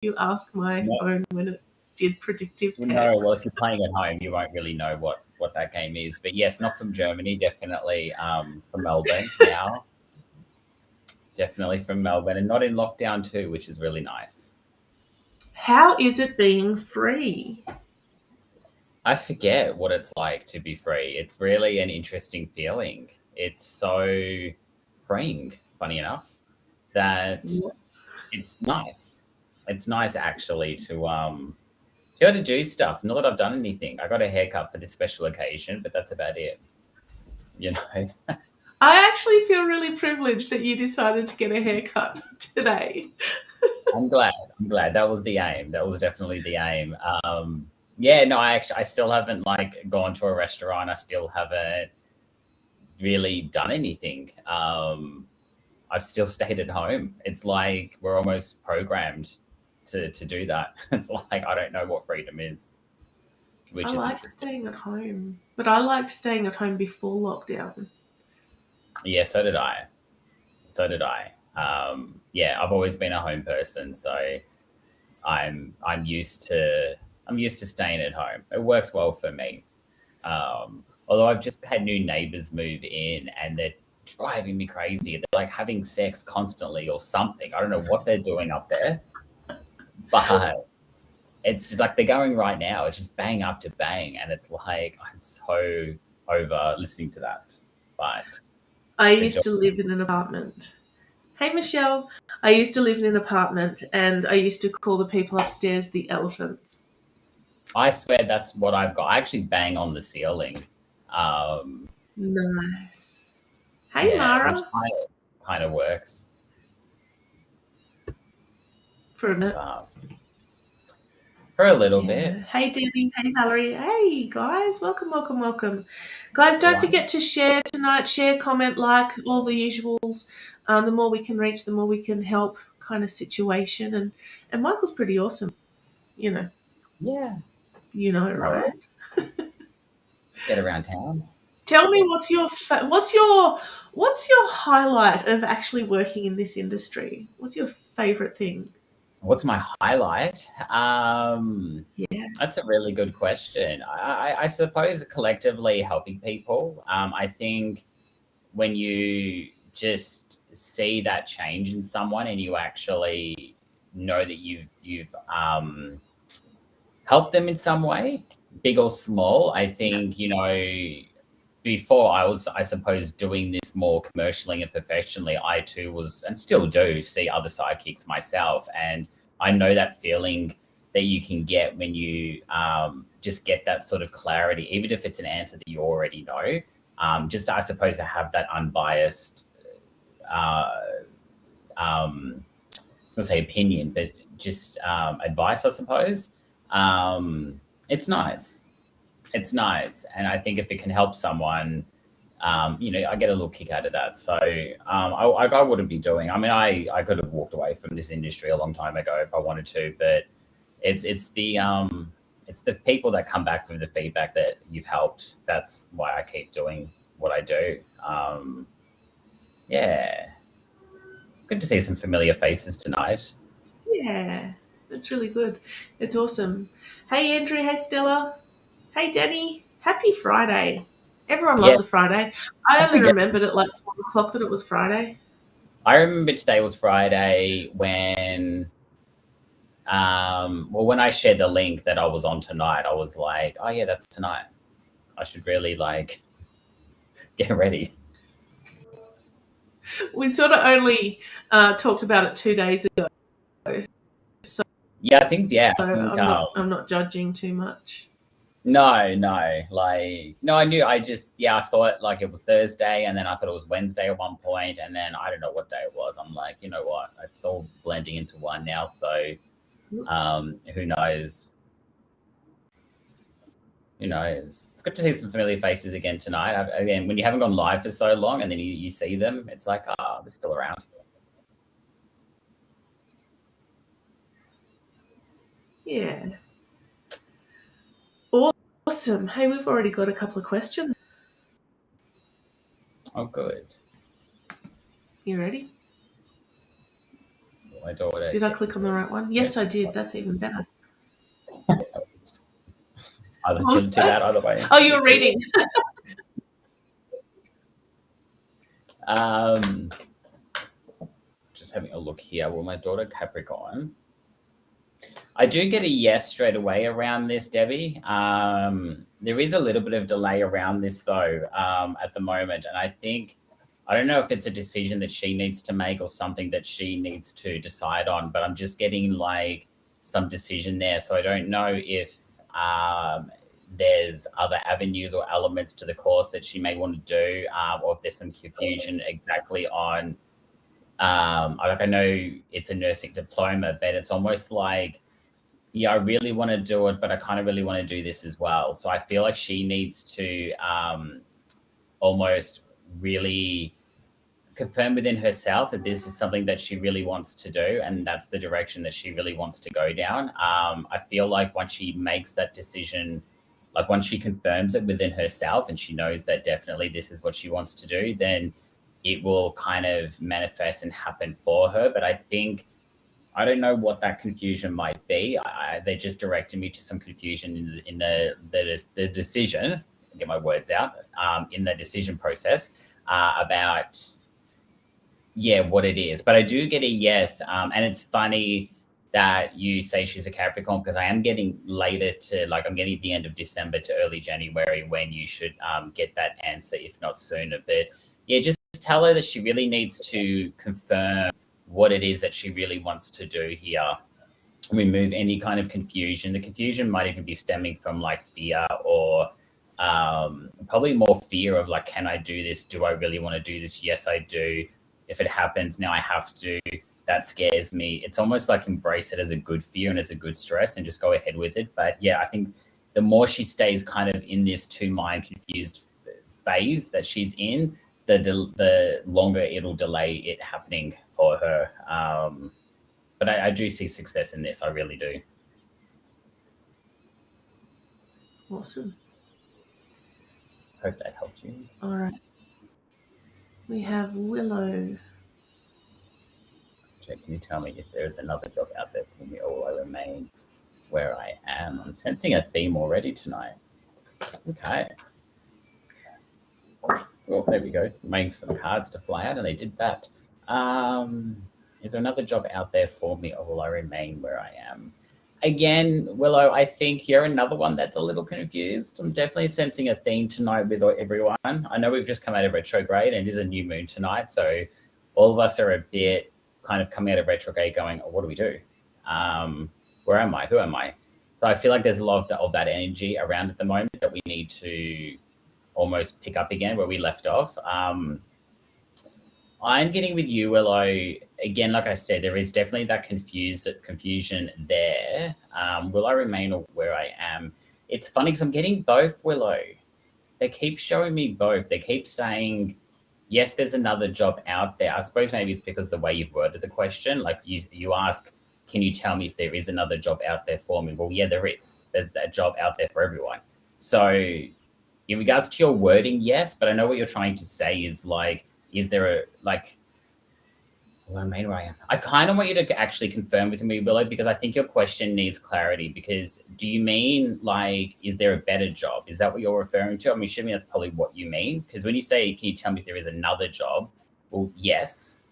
you ask my phone when it did predictive text. No, well, if you're playing at home, you won't really know what that game is. But yes, not from Germany, definitely from Melbourne now. Definitely from Melbourne, and not in lockdown too, which is really nice. How is it being free? I forget what it's like to be free. It's really an interesting feeling. It's so freeing, funny enough, that it's nice. It's nice actually to be able to do stuff. Not that I've done anything. I got a haircut for this special occasion, but that's about it. You know. I actually feel really privileged that you decided to get a haircut today. I'm glad. That was the aim. That was definitely the aim. Yeah, no, I still haven't like gone to a restaurant. I still haven't really done anything. I've still stayed at home. It's like we're almost programmed to do that. It's like I don't know what freedom is, which I is like interesting. staying at home, but I liked staying at home before lockdown. Yeah, so did I. So did I. Yeah, I've always been a home person, so I'm used to staying at home. It works well for me. Although I've just had new neighbors move in and they're driving me crazy. They're like having sex constantly or something. I don't know what they're doing up there, but it's just like they're going right now. It's just bang after bang, and it's like I'm so over listening to that. But I used to live in an apartment. Hey, Michelle. I used to live in an apartment and I used to call the people upstairs the elephants. I swear that's what I've got. I actually bang on the ceiling. Nice. Hey, Yeah, Mara. which kind of works. For a minute. For a little bit. Hey, Debbie. Hey, Valerie. Hey, guys. Welcome. Guys, don't forget to share tonight. Share, comment, like, all the usuals. The more we can reach, the more we can help kind of situation. And Michael's pretty awesome, you know. Yeah. You know, right? Get around town. Tell me what's your highlight of actually working in this industry? What's your favorite thing? What's my highlight? Yeah. That's a really good question. I suppose collectively helping people. I think when you just see that change in someone and you actually know that you've helped them in some way, big or small. I think, before I was, I suppose, doing this more commercially and professionally, I too was, and still do, see other sidekicks myself. And I know that feeling that you can get when you just get that sort of clarity, even if it's an answer that you already know. Just, I suppose, to have that unbiased, I was going to say opinion, but just advice, I suppose. It's nice. It's nice. And I think if it can help someone, I get a little kick out of that. So I wouldn't be doing, I could have walked away from this industry a long time ago if I wanted to, but it's the people that come back with the feedback that you've helped. That's why I keep doing what I do. Yeah. It's good to see some familiar faces tonight. Yeah, that's really good. It's awesome. Hey, Andrew. Hey, Stella. Hey, Danny. Happy Friday. Everyone loves a Friday. I only remembered at like 4 o'clock that it was Friday. I remember today was Friday when, when I shared the link that I was on tonight, I was like, oh yeah, that's tonight. I should really get ready. We sort of only talked about it 2 days ago. So, yeah, I think, I'm not judging too much. No, I knew, I thought it was Thursday, and then I thought it was Wednesday at one point, and then I don't know what day it was. I'm like, you know what? It's all blending into one now, so who knows? Who knows? It's good to see some familiar faces again tonight. Again, when you haven't gone live for so long and then you see them, it's like, they're still around. Yeah. Awesome. Hey, we've already got a couple of questions. Oh, good. You ready? My daughter. Did I click on the right one? Yes, Yes. I did. That's even better. Either too bad either way. Oh, you're reading. Just having a look here. Well, my daughter Capricorn. I do get a yes straight away around this, Debbie. There is a little bit of delay around this though at the moment, and I don't know if it's a decision that she needs to make or something that she needs to decide on. But I'm just getting like some decision there, so I don't know if there's other avenues or elements to the course that she may want to do, or if there's some confusion exactly on. Like I know it's a nursing diploma, but it's almost like, yeah, I really want to do it, but I kind of really want to do this as well. So I feel like she needs to almost really confirm within herself that this is something that she really wants to do, and that's the direction that she really wants to go down. I feel like once she makes that decision, like once she confirms it within herself and she knows that definitely this is what she wants to do, then it will kind of manifest and happen for her. But I think I don't know what that confusion might be. They just directed me to some confusion in the decision. Get my words out in the decision process about what it is. But I do get a yes, and it's funny that you say she's a Capricorn because I am getting later to like I'm getting the end of December to early January when you should get that answer, if not sooner. But yeah, just tell her that she really needs to confirm what it is that she really wants to do here. Remove any kind of confusion. The confusion might even be stemming from like fear or probably more fear of like, can I do this? Do I really want to do this? Yes, I do. If it happens, now I have to. That scares me. It's almost like embrace it as a good fear and as a good stress and just go ahead with it. But yeah, I think the more she stays kind of in this two mind confused phase that she's in, the longer it'll delay it happening for her. But I do see success in this. I really do. Awesome. Hope that helped you. All right. We have Willow. Jack, can you tell me if there's another job out there for me, or will I remain where I am? I'm sensing a theme already tonight. Okay. Well, there we go. Making some cards to fly out, and they did that. Is there another job out there for me, or will I remain where I am? Again, Willow, I think you're another one that's a little confused. I'm definitely sensing a theme tonight with everyone. I know we've just come out of retrograde, and it is a new moon tonight, so all of us are a bit kind of coming out of retrograde going, oh, what do we do? Where am I? Who am I? So I feel like there's a lot of that energy around at the moment that we need to almost pick up again where we left off. I'm getting with you, Willow. Again, like I said, there is definitely that confusion there. Will I remain where I am? It's funny because I'm getting both, Willow. They keep showing me both. They keep saying, yes, there's another job out there. I suppose maybe it's because the way you've worded the question. Like you ask, can you tell me if there is another job out there for me? Well, yeah, there is. There's that job out there for everyone. So in regards to your wording, yes, but I know what you're trying to say is like, is there a, like, well, I mean, where I am. I kind of want you to actually confirm with me, Willow, because I think your question needs clarity. Because do you mean like, is there a better job? Is that what you're referring to? I'm assuming that's probably what you mean. Because when you say, can you tell me if there is another job? Well, yes,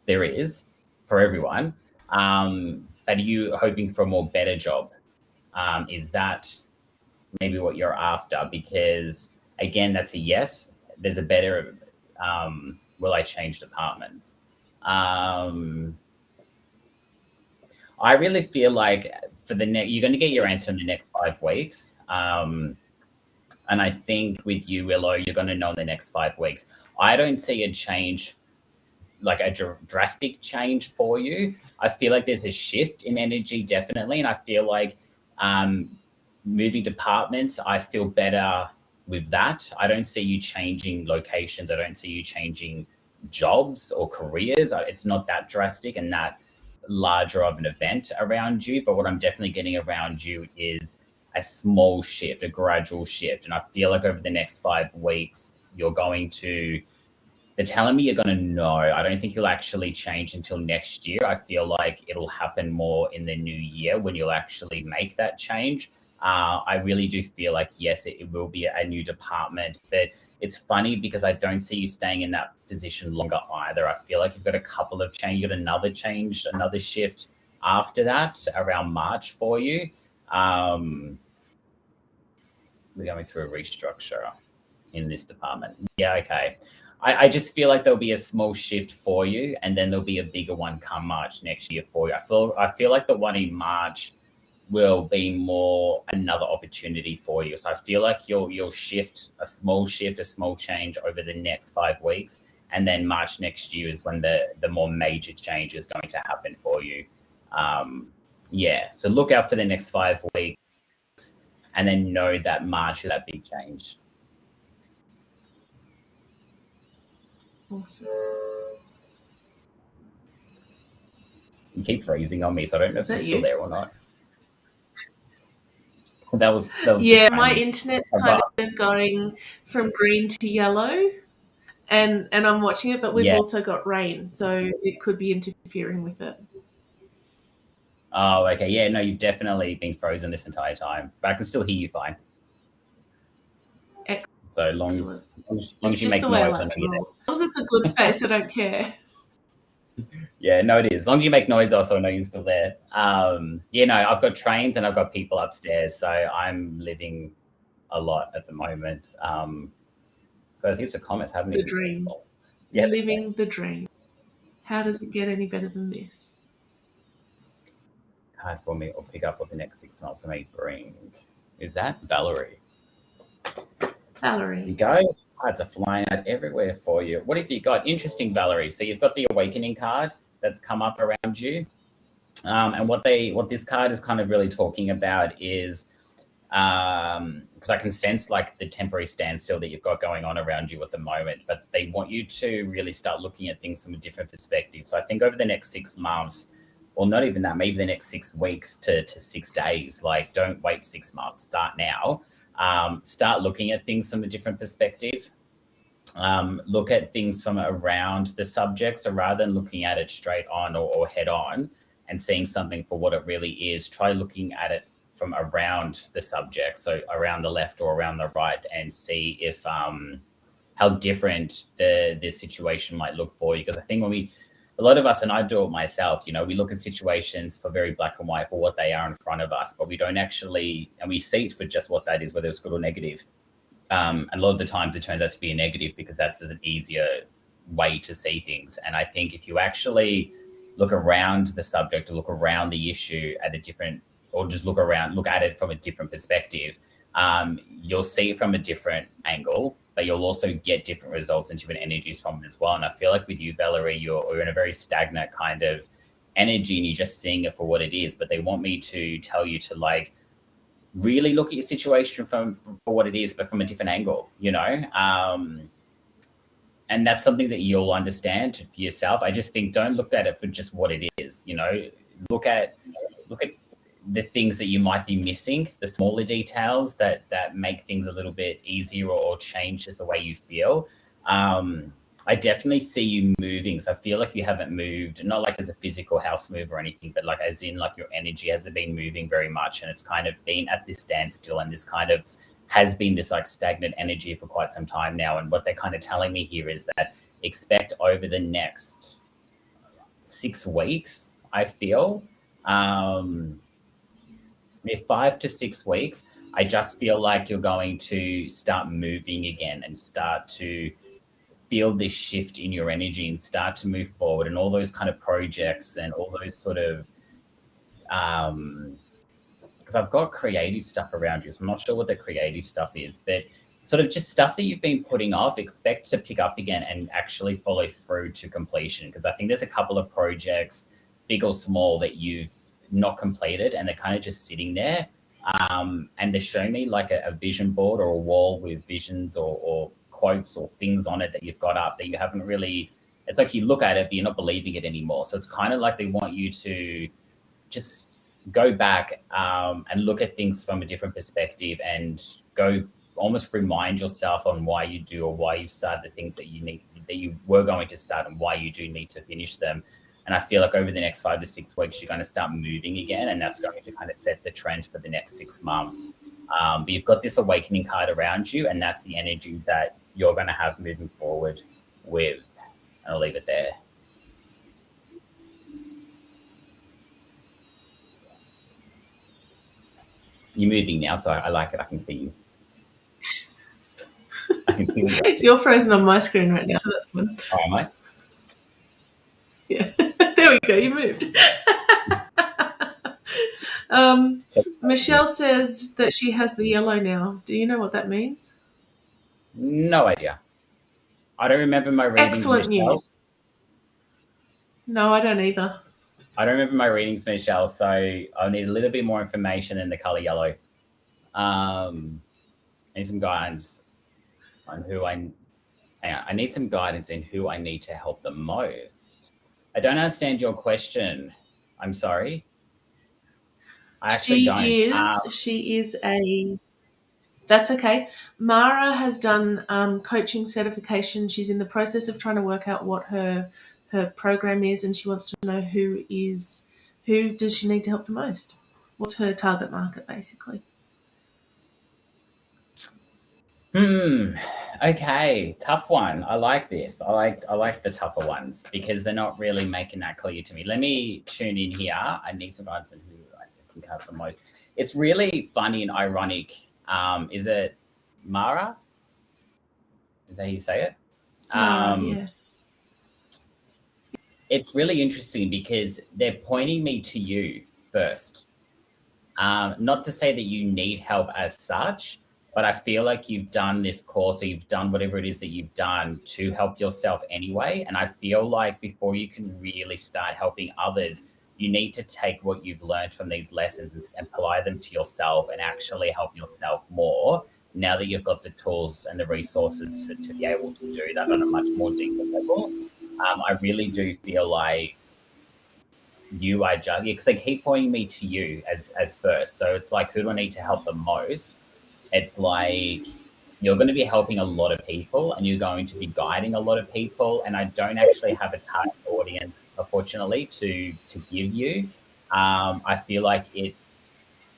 there is for everyone. But are you hoping for a more better job? Is that maybe what you're after? Because again, that's a yes. There's a better, will I change departments? I really feel like for you're going to get your answer in the next 5 weeks. And I think with you, Willow, you're going to know in the next 5 weeks. I don't see a change, like a drastic change for you. I feel like there's a shift in energy, definitely. And I feel like moving departments, I feel better with that. I don't see you changing locations. I don't see you changing jobs or careers. It's not that drastic and that larger of an event around you. But what I'm definitely getting around you is a small shift, a gradual shift. And I feel like over the next 5 weeks, you're going to they're telling me you're going to know. I don't think you'll actually change until next year. I feel like it'll happen more in the new year when you'll actually make that change. I really do feel like, yes, it will be a new department, but it's funny because I don't see you staying in that position longer either. I feel like you've got a couple of change, you got another change, another shift after that around March for you. Um, we're going through a restructure in this department. Yeah, okay. I just feel like there'll be a small shift for you, and then there'll be a bigger one come March next year for you. I feel like the one in March will be more another opportunity for you. So I feel like you'll shift, a small change over the next 5 weeks, and then March next year is when the more major change is going to happen for you. Um, yeah, so look out for the next 5 weeks, and then know that March is that big change. Awesome. You keep freezing on me, so I don't know Is if you're that still you? there or not. That was the Yeah, my trains. internet's kind But of going from green to yellow, and I'm watching it, but we've yeah. also got rain, so it could be interfering with it. Oh, okay. Yeah, no, you've definitely been frozen this entire time, but I can still hear you fine. So Excellent. long It's as you just make the way I noise, I know like to you're there. roll. As long as it's a good face, I don't care. Yeah, no, it is. As long as you make noise, also I know you're still there. Yeah, no, I've got trains and I've got people upstairs, so I'm living a lot at the moment. There's heaps of comments happening. The dream. Yeah, Living the dream. How does it get any better than this? hard for me. Or pick up what the next 6 months may bring. Is that Valerie? Valerie. You go. Cards are flying out everywhere for you. What have you got? Interesting, Valerie. So you've got the Awakening card that's come up around you, and what this card is kind of really talking about is because I can sense like the temporary standstill that you've got going on around you at the moment, but they want you to really start looking at things from a different perspective. So I think over the next 6 months, or not even that, maybe the next 6 weeks to 6 days, like don't wait 6 months, start now. Start looking at things from a different perspective. Look at things from around the subject. So rather than looking at it straight on or head on and seeing something for what it really is, try looking at it from around the subject, so around the left or around the right, and see if how different the situation might look for you. Because I think a lot of us, and I do it myself, we look at situations for very black and white for what they are in front of us, but we don't actually, and we see it for just what that is, whether it's good or negative. And a lot of the times it turns out to be a negative because that's an easier way to see things. And I think if you actually look around the subject or look around the issue at a different, or just look at it from a different perspective, you'll see it from a different angle, but you'll also get different results and different energies from it as well. And I feel like with you, Valerie, you're in a very stagnant kind of energy and you're just seeing it for what it is. But they want me to tell you to like really look at your situation for what it is, but from a different angle. And that's something that you'll understand for yourself. I just think don't look at it for just what it is. Look at the things that you might be missing, the smaller details that make things a little bit easier or change the way you feel. I definitely see you moving. So I feel like you haven't moved, not like as a physical house move or anything, but like as in like your energy hasn't been moving very much, and it's kind of been at this standstill, and this kind of has been this like stagnant energy for quite some time now. And what they're kind of telling me here is that expect over the next 6 weeks, I feel, 5 to 6 weeks, I just feel like you're going to start moving again and start to feel this shift in your energy and start to move forward, and all those kind of projects and all those sort of because I've got creative stuff around you, so I'm not sure what the creative stuff is, but sort of just stuff that you've been putting off, expect to pick up again and actually follow through to completion. Because I think there's a couple of projects, big or small, that you've not completed and they're kind of just sitting there. And they show me like a vision board or a wall with visions or quotes or things on it that you've got up that you haven't really, it's like you look at it, but you're not believing it anymore. So it's kind of like they want you to just go back and look at things from a different perspective and go almost remind yourself on why you do or why you've started the things that you were going to start and why you do need to finish them. And I feel like over the next 5 to 6 weeks, you're going to start moving again, and that's going to kind of set the trend for the next 6 months. But you've got this awakening card around you, and that's the energy that you're going to have moving forward with. And I'll leave it there. You're moving now, so I like it. I can see you. I can see you. You're frozen on my screen right now, so that's fun. Oh, am I? Yeah. There we go. You moved. Michelle says that she has the yellow now. Do you know what that means? No idea. I don't remember my readings. Excellent Michelle. news. No, I don't either. I don't remember my readings, Michelle, so I'll need a little bit more information in the color yellow. I need some guidance on I need some guidance in who I need to help the most. I don't understand your question. I'm sorry. I actually don't. She is a... That's okay. Mara has done coaching certification. She's in the process of trying to work out what her program is, and she wants to know who does she need to help the most. What's her target market, basically? Okay, tough one. I like this. I like the tougher ones because they're not really making that clear to me. Let me tune in here. I need some guidance on who I think help the most. It's really funny and ironic. Is it Mara? Is that how you say it? Mara, yeah. It's really interesting because they're pointing me to you first. Not to say that you need help as such, but I feel like you've done this course or you've done whatever it is that you've done to help yourself anyway. And I feel like before you can really start helping others, you need to take what you've learned from these lessons and apply them to yourself and actually help yourself more now that you've got the tools and the resources to be able to do that on a much more deeper level. I really do feel like you are just, because they keep pointing me to you as first. So it's like, who do I need to help the most? It's like you're going to be helping a lot of people and you're going to be guiding a lot of people. And I don't actually have a target audience, unfortunately, to give you. I feel like it's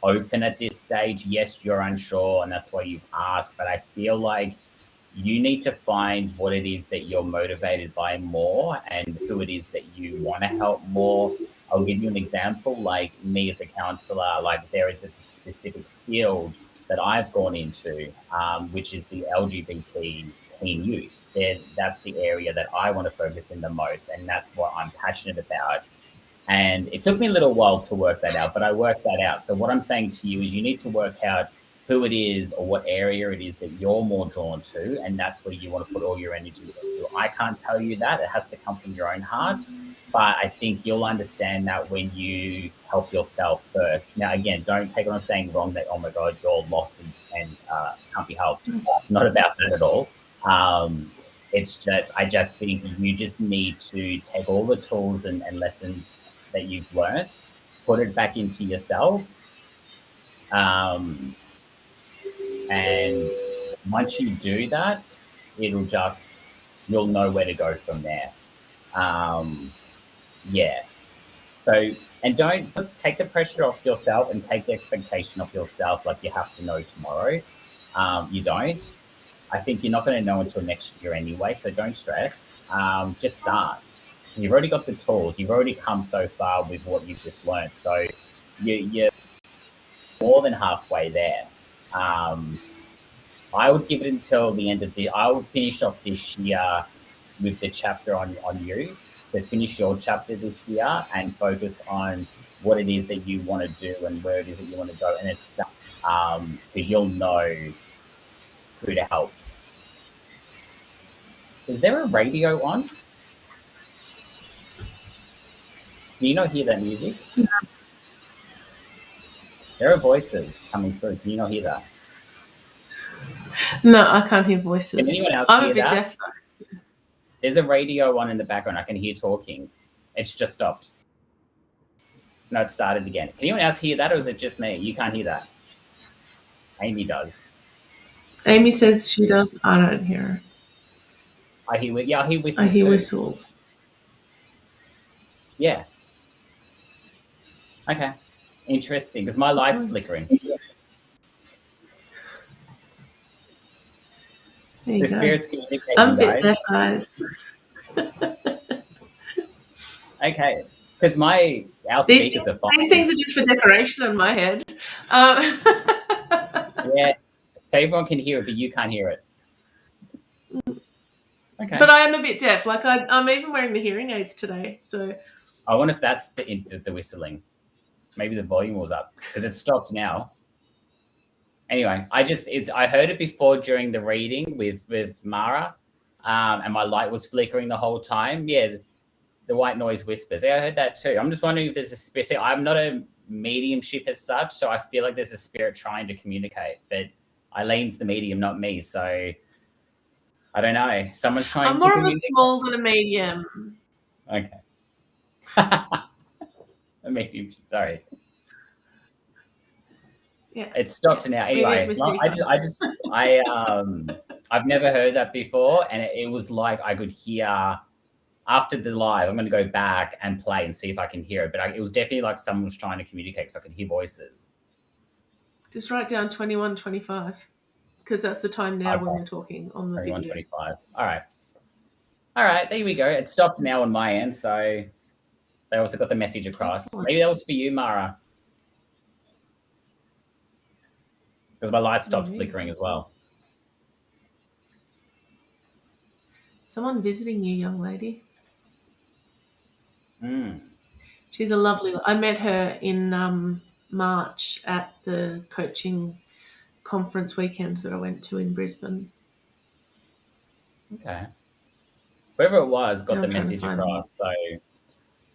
open at this stage. Yes, you're unsure and that's why you've asked, but I feel like you need to find what it is that you're motivated by more and who it is that you want to help more. I'll give you an example. Like me as a counselor, like there is a specific field that I've gone into, which is the LGBT teen youth. That's the area that I want to focus in the most, and that's what I'm passionate about. And it took me a little while to work that out, but I worked that out. So what I'm saying to you is you need to work out who it is or what area it is that you're more drawn to, and that's where you want to put all your energy into. I can't tell you that. It has to come from your own heart. But I think you'll understand that when you help yourself first. Now, again, don't take what I'm saying wrong that, oh my God, you're lost and can't be helped. It's not about that at all. It's just, I just think you just need to take all the tools and lessons that you've learned, put it back into yourself. And once you do that, you'll know where to go from there. Yeah. So, and don't take the pressure off yourself and take the expectation off yourself like you have to know tomorrow. You don't. I think you're not going to know until next year anyway, so don't stress. Just start. You've already got the tools. You've already come so far with what you've just learned. So you're more than halfway there. I would give it until the end of I would finish off this year with the chapter on you. So finish your chapter this year and focus on what it is that you want to do and where it is that you want to go. And it's stuff because you'll know who to help. Is there a radio on? Can you not hear that music? No. There are voices coming through. Can you not hear that? No, I can't hear voices. Can anyone else I'm hear a bit that? deaf though. There's a radio on in the background. I can hear talking. It's just stopped. No, it started again. Can anyone else hear that, or is it just me? You can't hear that. Amy does. Amy says she does. I don't hear her. He I whistles hear too. whistles. Yeah. Okay. Interesting, because my light's Nice. flickering. There So you go. spirits communicating, I'm a bit guys. deaf, guys. Okay. Because our These speakers are these fine. things are just for decoration on my head. Um, Yeah. So everyone can hear it, but you can't hear it. but Okay. I am a bit deaf. Like I'm even wearing the hearing aids today. So I wonder if that's the whistling. Maybe the volume was up because it stopped now. Anyway, I heard it before during the reading with Mara, and my light was flickering the whole time. Yeah, the white noise whispers. Yeah, I heard that too. I'm just wondering if there's a spirit. See, I'm not a mediumship as such, so I feel like there's a spirit trying to communicate, but Eileen's the medium, not me. So I don't know. Someone's trying I'm to more of a communicate. small than a medium. Okay. A medium. Sorry. Yeah. It stopped now. Maybe a Anyway, well, mistake. I've never heard that before, and it was like I could hear after the live. I'm going to go back and play and see if I can hear it, but it was definitely like someone was trying to communicate, so I could hear voices. Just write down 21:25 because that's the time now Okay, when we're talking on the 21, video. 25. All right, there we go. It stopped now on my end, so they also got the message across. Excellent. Maybe that was for you, Mara, because my light stopped Maybe. flickering as well. Someone visiting you, young lady. Mm. She's a lovely. I met her in March at the coaching conference weekend that I went to in Brisbane. Okay. Whoever it was got Now the I'm trying to message find them. across. So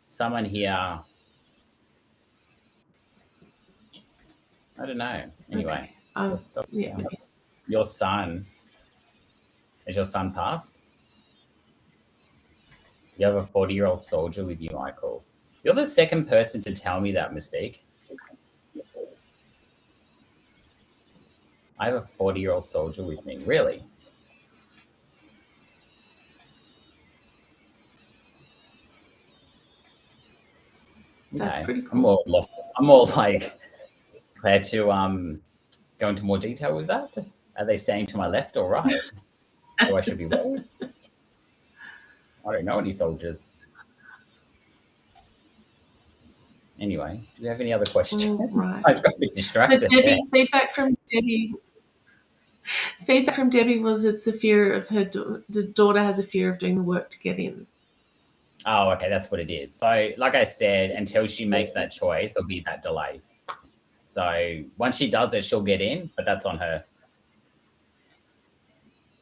someone here, I don't know. Anyway, Okay. let's stop Yeah. now. Your son, has your son passed? You have a 40-year-old soldier with you, Michael. You're the second person to tell me that, Mystique. I have a 40-year-old soldier with me. Really? That's Okay. pretty I'm cool. more lost. I'm more like glad to go into more detail with that. Are they staying to my left or right? Do I should be worried? I don't know any soldiers. Anyway, do you have any other questions? All right. I got a bit So distracted there. Debbie, feedback from Debbie. Feedback from Debbie was it's a fear of her. The daughter has a fear of doing the work to get in. Oh, okay, that's what it is. So, like I said, until she makes that choice, there'll be that delay. So once she does it, she'll get in, but that's on her.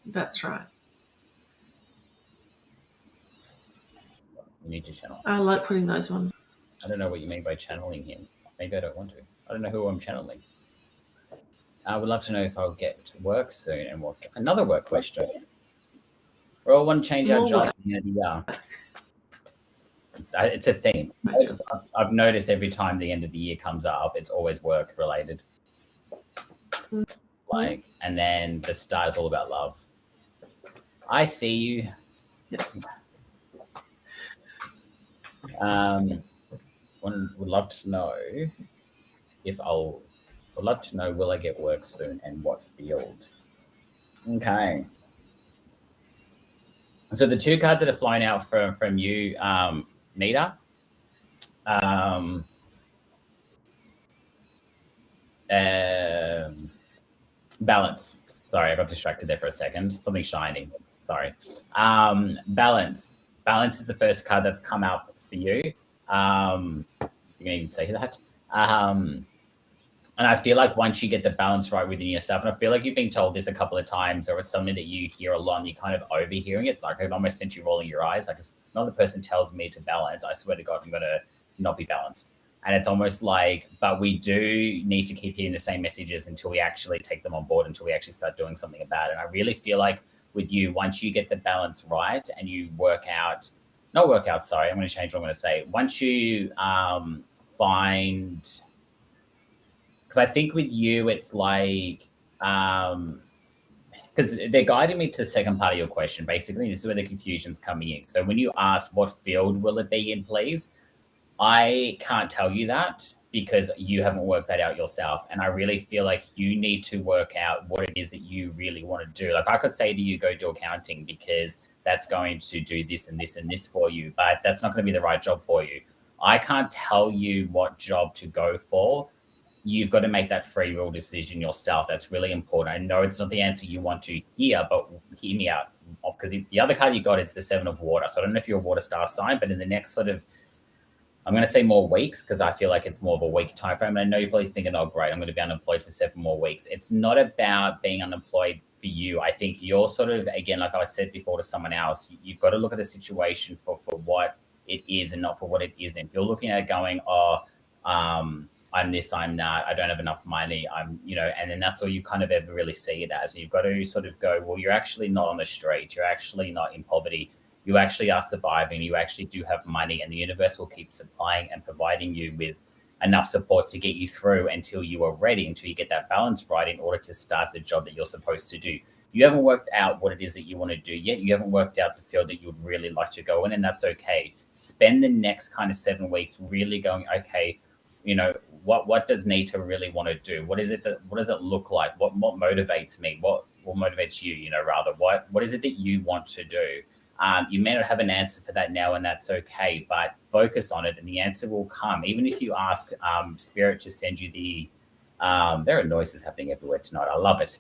That's right. You need to channel. I like putting those ones. I don't know what you mean by channeling him. Maybe I don't want to. I don't know who I'm channeling. I would love to know if I'll get to work soon and what. Another work question. We all want to change our More jobs. work. It's a theme. I've noticed every time the end of the year comes up, it's always work related. Like, and then the start is all about love. I see you. Yep. Would love to know would love to know will I get work soon and what field? Okay. So the two cards that have flown out from you, Nita, balance. Sorry, I got distracted there for a second. Something shining. Sorry. Balance. Balance is the first card that's come out for you. You can even say that. And I feel like once you get the balance right within yourself, and I feel like you've been told this a couple of times, or it's something that you hear a lot and you're kind of overhearing it. It's like I can almost sense you rolling your eyes. Like if another person tells me to balance, I swear to God, I'm going to not be balanced. And it's almost like, but we do need to keep hearing the same messages until we actually take them on board, until we actually start doing something about it. And I really feel like with you, once you get the balance right and you not work out, sorry, I'm going to change what I'm going to say. Once you find... Because I think with you, it's like because they're guiding me to the second part of your question. Basically, this is where the confusion's coming in. So when you ask what field will it be in, please, I can't tell you that because you haven't worked that out yourself. And I really feel like you need to work out what it is that you really want to do. Like I could say to you, go do accounting because that's going to do this and this and this for you, but that's not going to be the right job for you. I can't tell you what job to go for. You've got to make that free will decision yourself. That's really important. I know it's not the answer you want to hear, but hear me out. Because the other card you got is the Seven of Water. So I don't know if you're a water star sign, but in the next sort of, I'm going to say more weeks because I feel like it's more of a week time frame. And I know you're probably thinking, oh, great, I'm going to be unemployed for 7 more weeks. It's not about being unemployed for you. I think you're sort of, again, like I said before to someone else, you've got to look at the situation for what it is and not for what it isn't. You're looking at it going, oh, I'm this, I'm that, I don't have enough money, and then that's all you kind of ever really see it as. You've got to sort of go, well, you're actually not on the street, you're actually not in poverty, you actually are surviving, you actually do have money, and the universe will keep supplying and providing you with enough support to get you through until you are ready, until you get that balance right in order to start the job that you're supposed to do. You haven't worked out what it is that you want to do yet. You haven't worked out the field that you would really like to go in, and that's okay. Spend the next kind of 7 weeks really going, okay, what does Nita really want to do? What does it look like? What motivates me? What motivates you, rather? What is it that you want to do? You may not have an answer for that now, and that's okay, but focus on it and the answer will come. Even if you ask Spirit to send you there are noises happening everywhere tonight. I love it.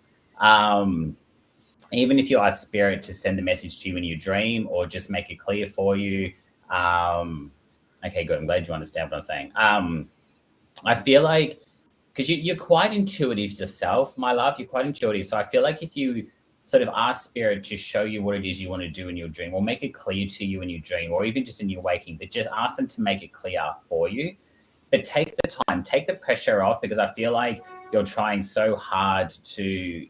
Even if you ask Spirit to send the message to you in your dream or just make it clear for you. Okay, good. I'm glad you understand what I'm saying. I feel like, because you're quite intuitive yourself, my love, you're quite intuitive. So I feel like if you sort of ask Spirit to show you what it is you want to do in your dream, or make it clear to you in your dream, or even just in your waking, but just ask them to make it clear for you. But take the time, take the pressure off, because I feel like you're trying so hard to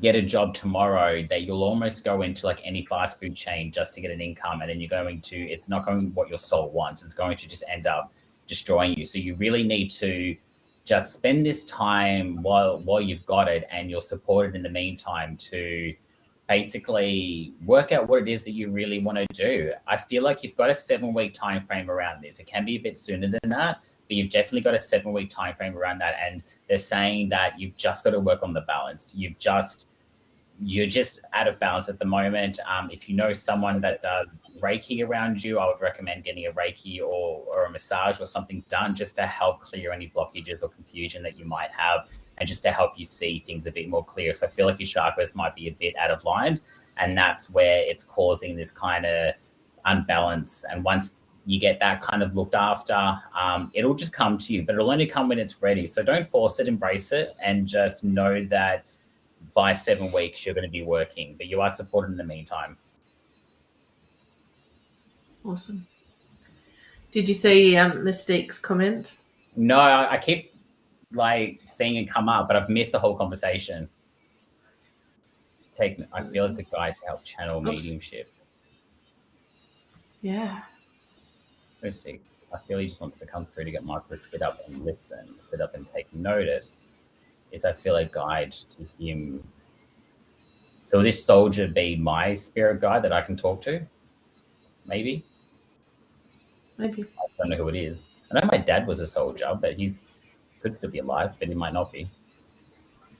get a job tomorrow that you'll almost go into like any fast food chain just to get an income, and then it's not going what your soul wants. It's going to just end up destroying you. So you really need to just spend this time while you've got it, and you're supported in the meantime to basically work out what it is that you really want to do. I feel like you've got a 7-week time frame around this. It can be a bit sooner than that, but you've definitely got a 7-week time frame around that. And they're saying that you've just got to work on the balance. You're just out of balance at the moment. If you know someone that does Reiki around you, I would recommend getting a Reiki or a massage or something done just to help clear any blockages or confusion that you might have, and just to help you see things a bit more clear. So I feel like your chakras might be a bit out of line, and that's where it's causing this kind of unbalance. And once you get that kind of looked after, it'll just come to you, but it'll only come when it's ready. So don't force it, embrace it, and just know that by 7 weeks you're going to be working, but you are supported in the meantime. Awesome. Did you see Mystique's comment? No, I keep seeing it come up, but I've missed the whole conversation. I feel it's a guide to help channel mediumship. Yeah. Mystique, I feel he just wants to come through to get Michael to sit up and listen, sit up and take notice. I feel a guide to him. So will this soldier be my spirit guide that I can talk to? Maybe. I don't know who it is. I know my dad was a soldier, but he could still be alive, but he might not be.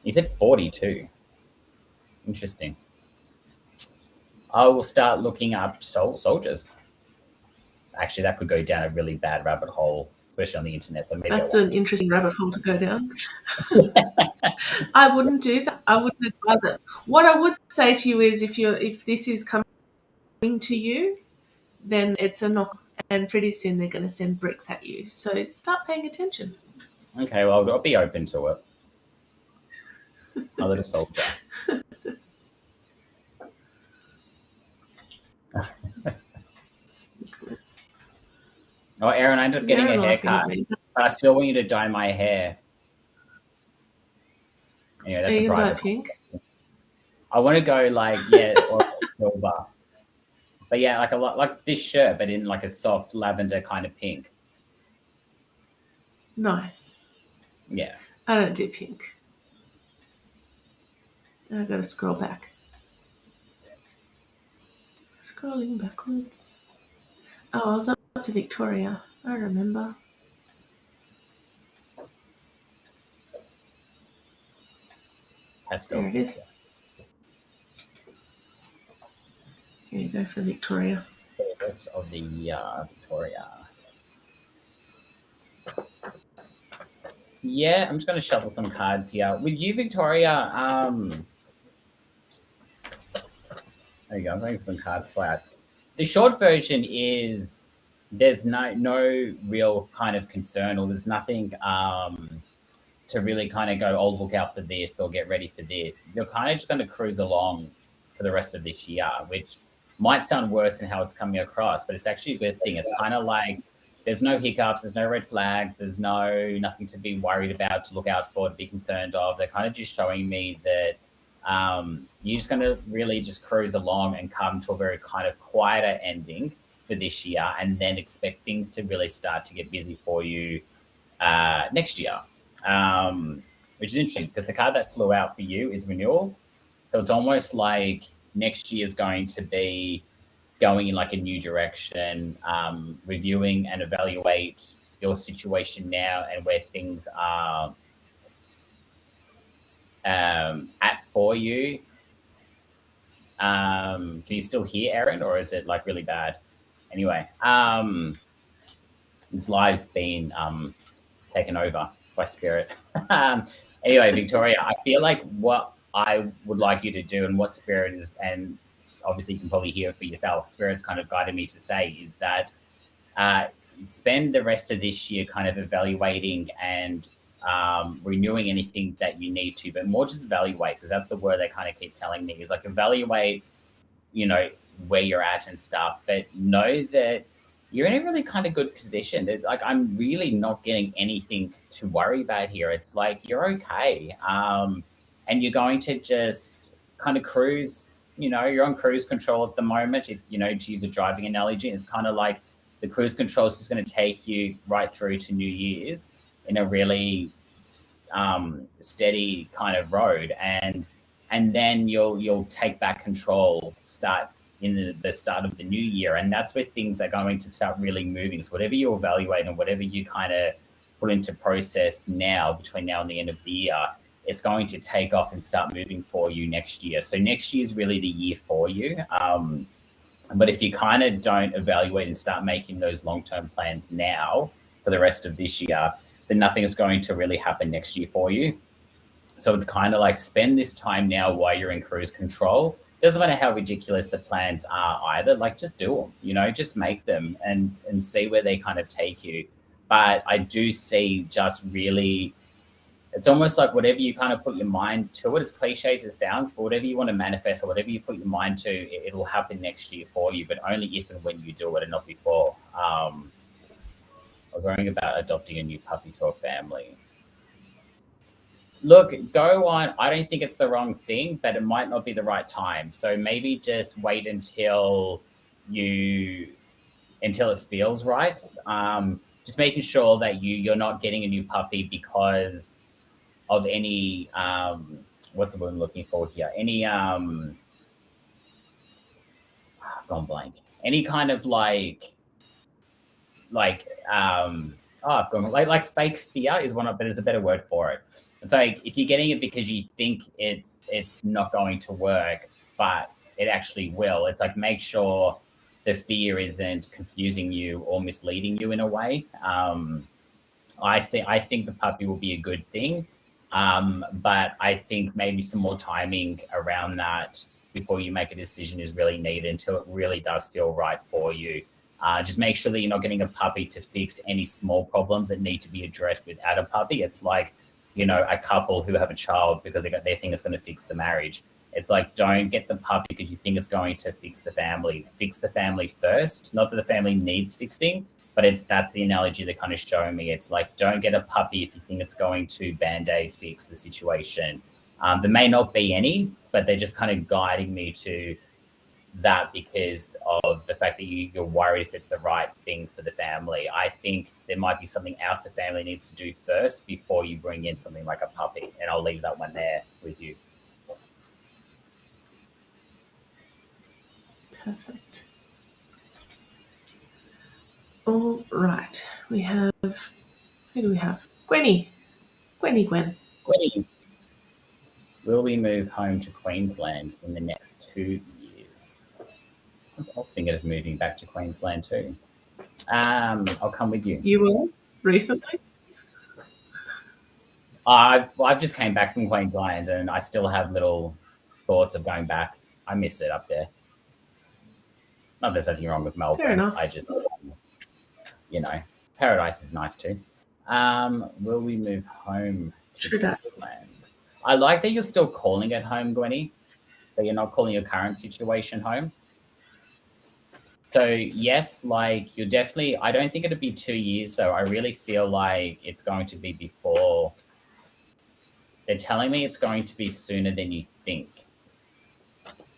He said 42. Interesting. I will start looking up soldiers. Actually, that could go down a really bad rabbit hole, especially on the internet. So maybe that's an interesting rabbit hole to go down. I wouldn't do that. I wouldn't advise it. What I would say to you is, if this is coming to you, then it's a knock, and pretty soon they're going to send bricks at you. So start paying attention. Okay, well, I'll be open to it. A little soldier. Oh, Aaron, I ended up getting a haircut, but I still want you to dye my hair. Yeah, that's a private. Pink? I want to go or silver. But yeah, like this shirt, but in like a soft lavender kind of pink. Nice. Yeah. I don't do pink. I've got to scroll back. Scrolling backwards. Oh, I was up to Victoria. I remember. There Pastel. it is. Here you go for Victoria. Service of the year, Victoria. Yeah, I'm just going to shuffle some cards here. With you, Victoria, there you go. I'm putting some cards flat. The short version is there's no real kind of concern, or there's nothing to really kind of go, oh, look out for this or get ready for this. You're kind of just going to cruise along for the rest of this year, which might sound worse than how it's coming across, but it's actually a good thing. It's kind of like there's no hiccups, there's no red flags, there's nothing to be worried about, to look out for, to be concerned of. They're kind of just showing me that you're just going to really just cruise along and come to a very kind of quieter ending for this year, and then expect things to really start to get busy for you next year. Which is interesting because the card that flew out for you is renewal. So it's almost like next year is going to be going in like a new direction, reviewing and evaluate your situation now and where things are at for you. Can you still hear Aaron, or is it like really bad? Anyway, this live's been taken over by spirit. Anyway, Victoria, I feel like what I would like you to do, and what spirit is, and obviously you can probably hear it for yourself, spirit's kind of guided me to say, is that uh, spend the rest of this year kind of evaluating and renewing anything that you need to, but more just evaluate, because that's the word they kind of keep telling me, is like evaluate, you know, where you're at and stuff, but know that you're in a really kind of good position. Like, I'm really not getting anything to worry about here. It's like you're okay, and you're going to just kind of cruise. You know, you're on cruise control at the moment. If you know, to use a driving analogy, it's kind of like the cruise control is just going to take you right through to New Year's in a really steady kind of road, and then you'll take back control, start in the start of the new year, and that's where things are going to start really moving. So whatever you evaluate and whatever you kind of put into process now, between now and the end of the year, it's going to take off and start moving for you next year. So next year is really the year for you. But if you kind of don't evaluate and start making those long-term plans now for the rest of this year, then nothing is going to really happen next year for you. So it's kind of like, spend this time now while you're in cruise control. Doesn't matter how ridiculous the plans are either. Like, just do them, you know, just make them and see where they kind of take you. But I do see just really, it's almost like whatever you kind of put your mind to it, as cliche as it sounds, but whatever you want to manifest or whatever you put your mind to, it'll happen next year for you, but only if and when you do it and not before. I was worrying about adopting a new puppy to a family. Look, go on. I don't think it's the wrong thing, but it might not be the right time. So maybe just wait you until it feels right. Just making sure that you're not getting a new puppy because of any what's the word I'm looking for here? Any gone blank. Any kind of like I've gone like fake fear is one of, but there's a better word for it. It's like if you're getting it because you think it's not going to work, but it actually will. It's like, make sure the fear isn't confusing you or misleading you in a way. I think the puppy will be a good thing, but I think maybe some more timing around that before you make a decision is really needed until it really does feel right for you. Just make sure that you're not getting a puppy to fix any small problems that need to be addressed without a puppy. It's like, you know, a couple who have a child because they think it's going to fix the marriage. It's like, don't get the puppy because you think it's going to fix the family. Fix the family first. Not that the family needs fixing, but that's the analogy they're kind of showing me. It's like, don't get a puppy if you think it's going to band-aid fix the situation. There may not be any, but they're just kind of guiding me to that because of the fact that you're worried if it's the right thing for the family. I think there might be something else the family needs to do first before you bring in something like a puppy, and I'll leave that one there with you. Perfect. All right. We have, who do we have? Gwen. Gwenny, will we move home to Queensland in the next 2 years? I was thinking of moving back to Queensland too. I'll come with you. You will? Recently? I've just came back from Queensland and I still have little thoughts of going back. I miss it up there. Not that there's anything wrong with Melbourne. Fair enough. I just, paradise is nice too. Will we move home to True that. Queensland? I like that you're still calling it home, Gwenny, but you're not calling your current situation home. So yes, like you're definitely, I don't think it'd be 2 years though. I really feel like it's going to be before. They're telling me it's going to be sooner than you think.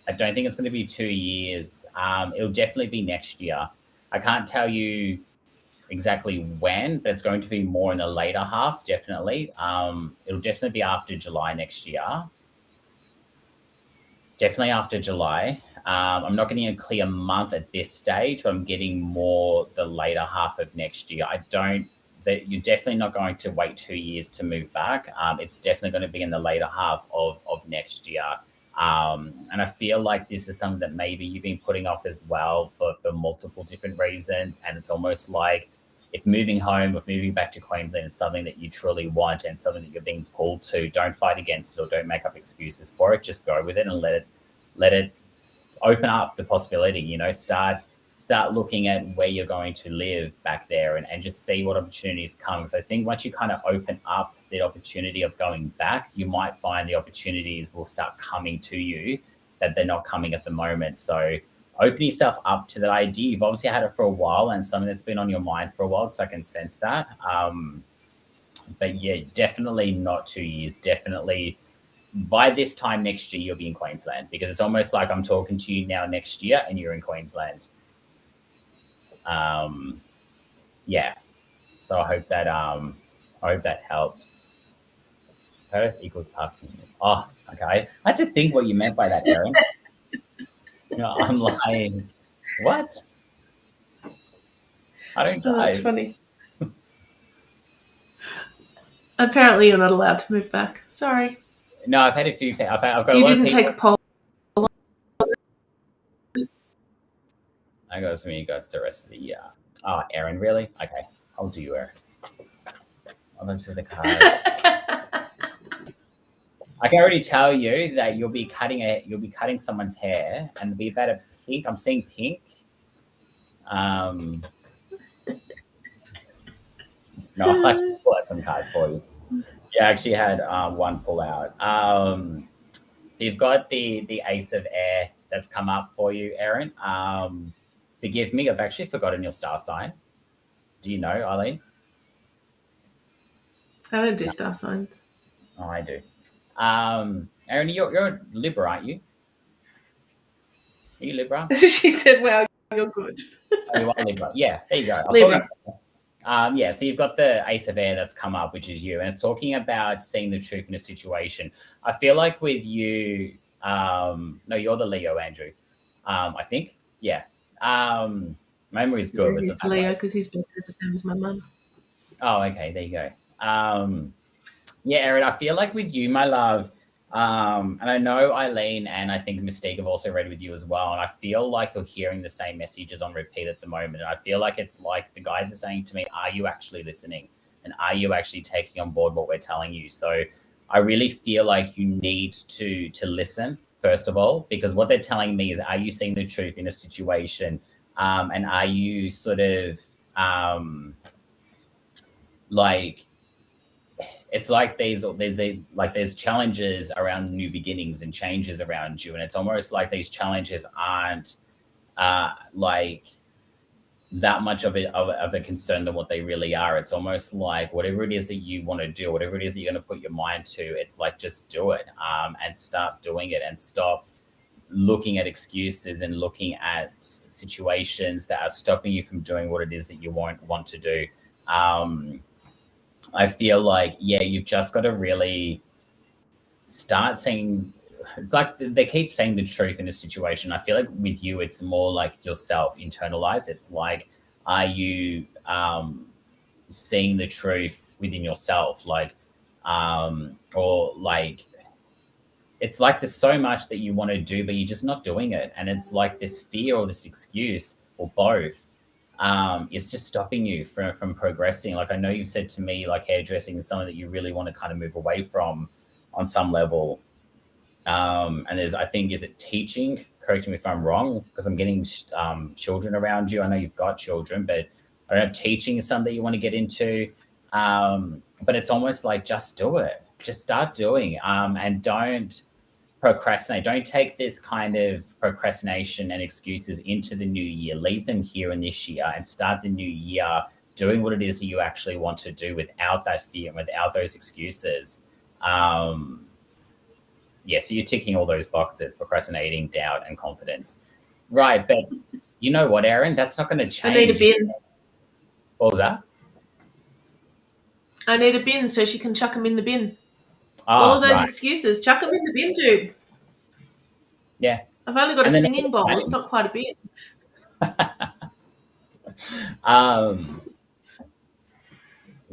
I don't think it's going to be 2 years. It'll definitely be next year. I can't tell you exactly when, but it's going to be more in the later half, definitely. It'll definitely be after July next year. Definitely after July. I'm not getting a clear month at this stage, but I'm getting more the later half of next year. You're definitely not going to wait 2 years to move back. It's definitely going to be in the later half of next year. And I feel like this is something that maybe you've been putting off as well for multiple different reasons. And it's almost like if moving home, if moving back to Queensland is something that you truly want and something that you're being pulled to, don't fight against it or don't make up excuses for it. Just go with it and let it open up the possibility, start looking at where you're going to live back there and just see what opportunities come. So I think once you kind of open up the opportunity of going back, you might find the opportunities will start coming to you that they're not coming at the moment. So open yourself up to that idea. You've obviously had it for a while and something that's been on your mind for a while because I can sense that. But yeah, definitely not 2 years. Definitely by this time next year, you'll be in Queensland because it's almost like I'm talking to you now next year and you're in Queensland. Yeah. So I hope that helps. Paris equals parking. Oh, okay. I had to think what you meant by that, Erin. I'm like, what? I don't drive. Oh, that's funny. Apparently, you're not allowed to move back. Sorry. No, I've had a few. I've got you a lot didn't of people. take a poll. I goes when you guys the rest of the year. Oh, Erin, really? Okay, I'll do you, Erin. I'll go to the cards. I can already tell you that you'll be cutting someone's hair, and it'll be about a pink. I'm seeing pink. No, I'll actually pull out some cards for you. You actually had one pull out. So you've got the Ace of Air that's come up for you, Erin. Forgive me, I've actually forgotten your star sign. Do you know, Eileen? I don't do star signs. Oh, I do. Erin, you're Libra, aren't you? Are you Libra? She said, "Wow, you're good." Oh, you are Libra. Yeah, there you go. Libra. Yeah, so you've got the Ace of Air that's come up, which is you, and it's talking about seeing the truth in a situation. I feel like with you, no, you're the Leo, Andrew. I think, yeah. Memory's good. Yeah, he's Leo because his birthday's the same as my mum. Oh, okay, there you go. Yeah, Erin, I feel like with you, my love, and I know Eileen and I think Mystique have also read with you as well, and I feel like you're hearing the same messages on repeat at the moment, and I feel like it's like the guys are saying to me, are you actually listening? And are you actually taking on board what we're telling you? So I really feel like you need to listen, first of all, because what they're telling me is, are you seeing the truth in a situation? And are you sort of like, it's like there's challenges around new beginnings and changes around you, and it's almost like these challenges aren't like that much of a concern than what they really are. It's almost like whatever it is that you want to do, whatever it is that you're going to put your mind to, it's like just do it and start doing it and stop looking at excuses and looking at situations that are stopping you from doing what it is that you want to do. I feel like, yeah, you've just got to really start seeing it's like they keep saying the truth in a situation. I feel like with you, it's more like yourself internalized. It's like, are you seeing the truth within yourself? Like, or like, it's like there's so much that you want to do, but you're just not doing it. And it's like this fear or this excuse or both is just stopping you from progressing. Like I know you said to me, like hairdressing is something that you really want to kind of move away from on some level. And there's, I think, is it teaching? Correct me if I'm wrong, because I'm getting children around you. I know you've got children, but I don't know if teaching is something you want to get into. But it's almost like just do it, just start doing, and don't procrastinate. Don't take this kind of procrastination and excuses into the new year. Leave them here in this year and start the new year doing what it is that you actually want to do without that fear and without those excuses. Yeah, so you're ticking all those boxes: procrastinating, doubt, and confidence. Right, but you know what, Aaron? That's not going to I need a change. bin. What was that? I need a bin so she can chuck them in the bin. All Ah, of those right. excuses, chuck them in the bin, dude. Yeah. I've only got a And then singing bowl. It's not quite a bin.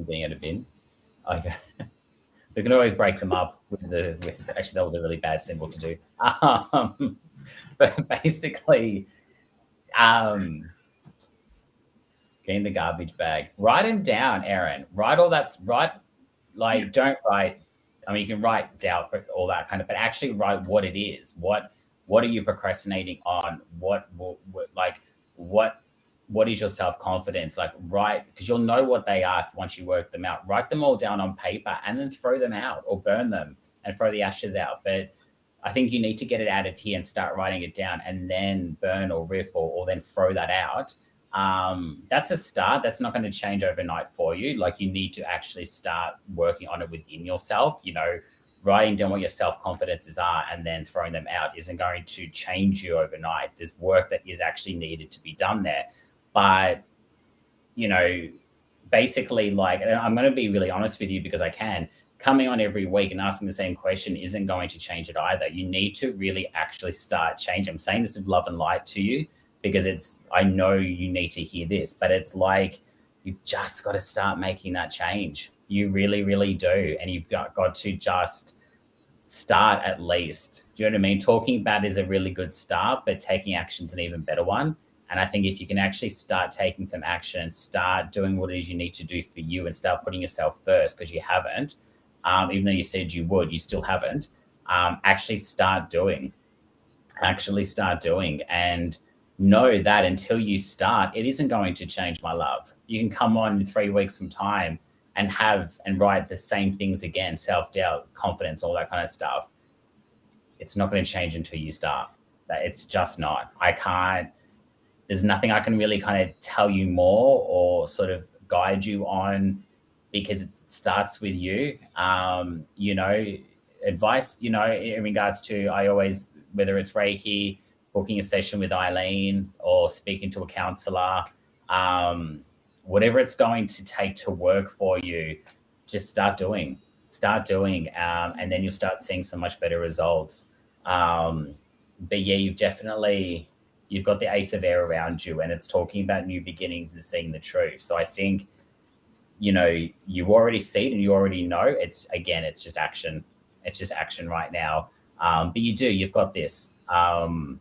Being at a bin. Okay. We can always break them up with actually that was a really bad symbol to do. But basically, um, getting the garbage bag. Write them down, Aaron. Write all that's write. Like, don't write. I mean, you can write doubt, but all that kind of, but actually write what it is. What are you procrastinating on? Like what what is your self confidence? Like, write, because you'll know what they are once you work them out. Write them all down on paper and then throw them out or burn them and throw the ashes out. But I think you need to get it out of here and start writing it down and then burn or rip or then throw that out. That's a start. That's not going to change overnight for you. Like, you need to actually start working on it within yourself. Writing down what your self confidences are and then throwing them out isn't going to change you overnight. There's work that is actually needed to be done there. But, you know, basically, like, and I'm going to be really honest with you because I can. Coming on every week and asking the same question isn't going to change it either. You need to really actually start changing. I'm saying this with love and light to you because I know you need to hear this, but it's like you've just got to start making that change. You really, really do. And you've got to just start at least. Do you know what I mean? Talking about is a really good start, but taking action is an even better one. And I think if you can actually start taking some action, start doing what it is you need to do for you and start putting yourself first, because you haven't, even though you said you would, you still haven't, actually start doing. Actually start doing. And know that until you start, it isn't going to change, my love. You can come on in 3 weeks from time and write the same things again, self-doubt, confidence, all that kind of stuff. It's not going to change until you start. It's just not. There's nothing I can really kind of tell you more or sort of guide you on, because it starts with you. Advice, in regards to, I always, whether it's Reiki, booking a session with Eileen, or speaking to a counselor, whatever it's going to take to work for you, just start doing, and then you'll start seeing some much better results. But yeah, you've got the ace of air around you, and it's talking about new beginnings and seeing the truth. So I think, you already see it and you already know. It's just action. It's just action right now. But you've got this. And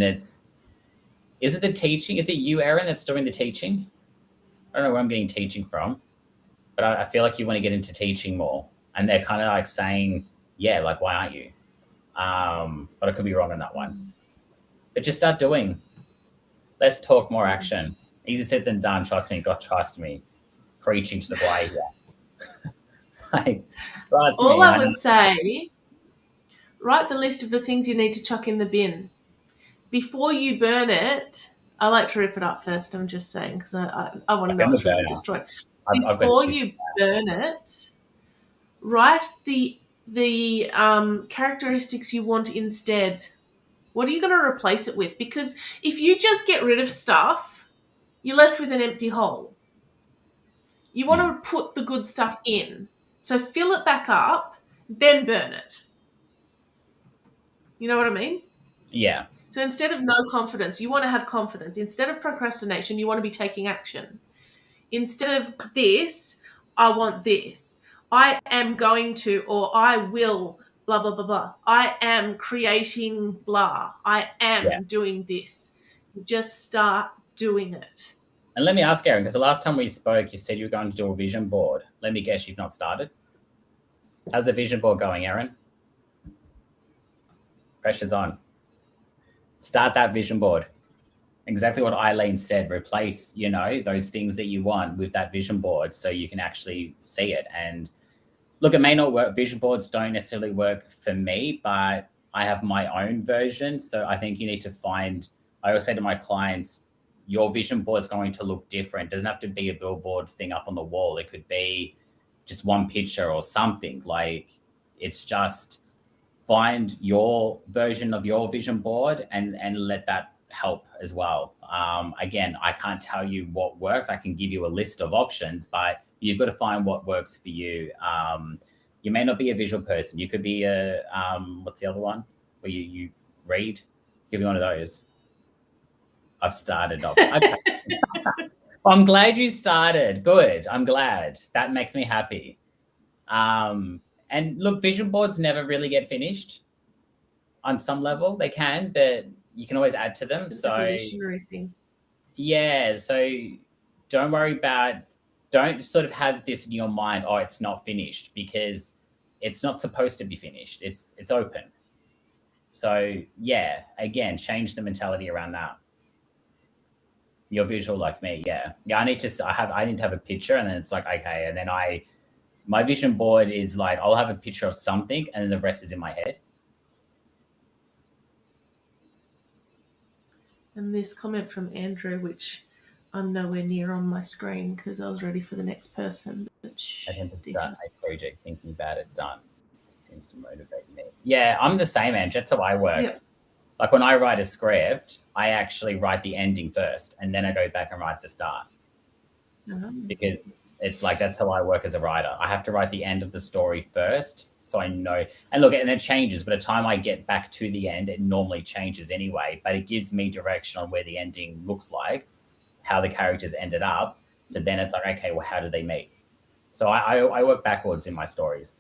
is it the teaching? Is it you, Aaron, that's doing the teaching? I don't know where I'm getting teaching from, but I feel like you want to get into teaching more. And they're kind of like saying, yeah, like, why aren't you? But I could be wrong on that one. But just start doing. Let's talk more action. Easier said than done. Trust me. God, trust me. Preaching to the choir here. Trust All me. I would say, write the list of the things you need to chuck in the bin. Before you burn it, I like to rip it up first, I'm just saying, because I want to know it's really destroyed. Before you burn it, write the characteristics you want instead. What are you going to replace it with? Because if you just get rid of stuff, you're left with an empty hole. You want to put the good stuff in. So fill it back up, then burn it. You know what I mean? Yeah. So instead of no confidence, you want to have confidence. Instead of procrastination, you want to be taking action. Instead of this, I want this. I am going to, or I will, blah, blah, blah, blah. I am creating blah. I Yeah. am doing this. Just start doing it. And let me ask Aaron, because the last time we spoke, you said you were going to do a vision board. Let me guess, you've not started. How's the vision board going, Aaron? Pressure's on. Start that vision board. Exactly what Eileen said. Replace, those things that you want with that vision board so you can actually see it. And look, it may not work. Vision boards don't necessarily work for me, but I have my own version. So I think you need to find, I always say to my clients, your vision board is going to look different. It doesn't have to be a billboard thing up on the wall. It could be just one picture or something. Like, it's just find your version of your vision board and let that help as well. Again, I can't tell you what works. I can give you a list of options, but you've got to find what works for you. You may not be a visual person. You could be a, what's the other one? Where you read? You could be one of those. I've started off. Okay. I'm glad you started. Good. I'm glad. That makes me happy. And look, vision boards never really get finished. On some level, they can, but you can always add to them. It's an So evolutionary thing. yeah, so don't worry about, don't sort of have this in your mind, oh, it's not finished, because it's not supposed to be finished. It's open. So yeah, again, change the mentality around that. You're visual like me, yeah. Yeah, I need to have a picture, and then it's like, okay, and then my vision board is like, I'll have a picture of something and then the rest is in my head. And this comment from Andrew, which I'm nowhere near on my screen because I was ready for the next person. But I tend to start a project thinking about it done. It seems to motivate me. Yeah, I'm the same, Ange. That's how I work. Yep. Like when I write a script, I actually write the ending first and then I go back and write the start. Because it's like, that's how I work as a writer. I have to write the end of the story first so I know. And look, and it changes. By the time I get back to the end, it normally changes anyway, but it gives me direction on where the ending looks like, how the characters ended up. So then it's like, okay, well, how did they meet? So I work backwards in my stories.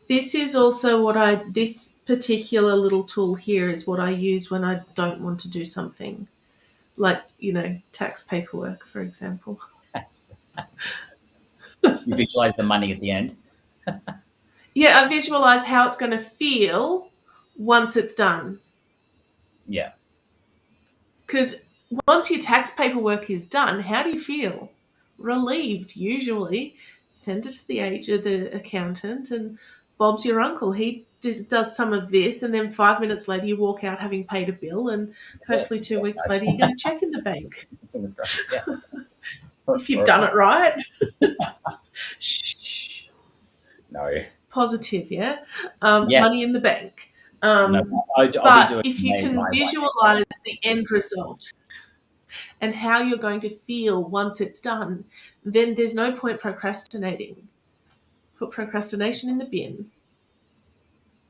This is also this particular little tool here is what I use when I don't want to do something. Like, tax paperwork, for example. You visualize the money at the end. Yeah, I visualize how it's going to feel once it's done. Yeah. Because once your tax paperwork is done, how do you feel? Relieved, usually. Send it to the accountant, and Bob's your uncle. He just does some of this, and then 5 minutes later you walk out having paid a bill, and hopefully 2 weeks later you get a check in the bank. Fingers crossed, yeah. If you've done it right. Shh. No. Positive, yeah? Yes. Money in the bank. No, but if you can visualize the end result and how you're going to feel once it's done, then there's no point procrastinating. Put procrastination in the bin.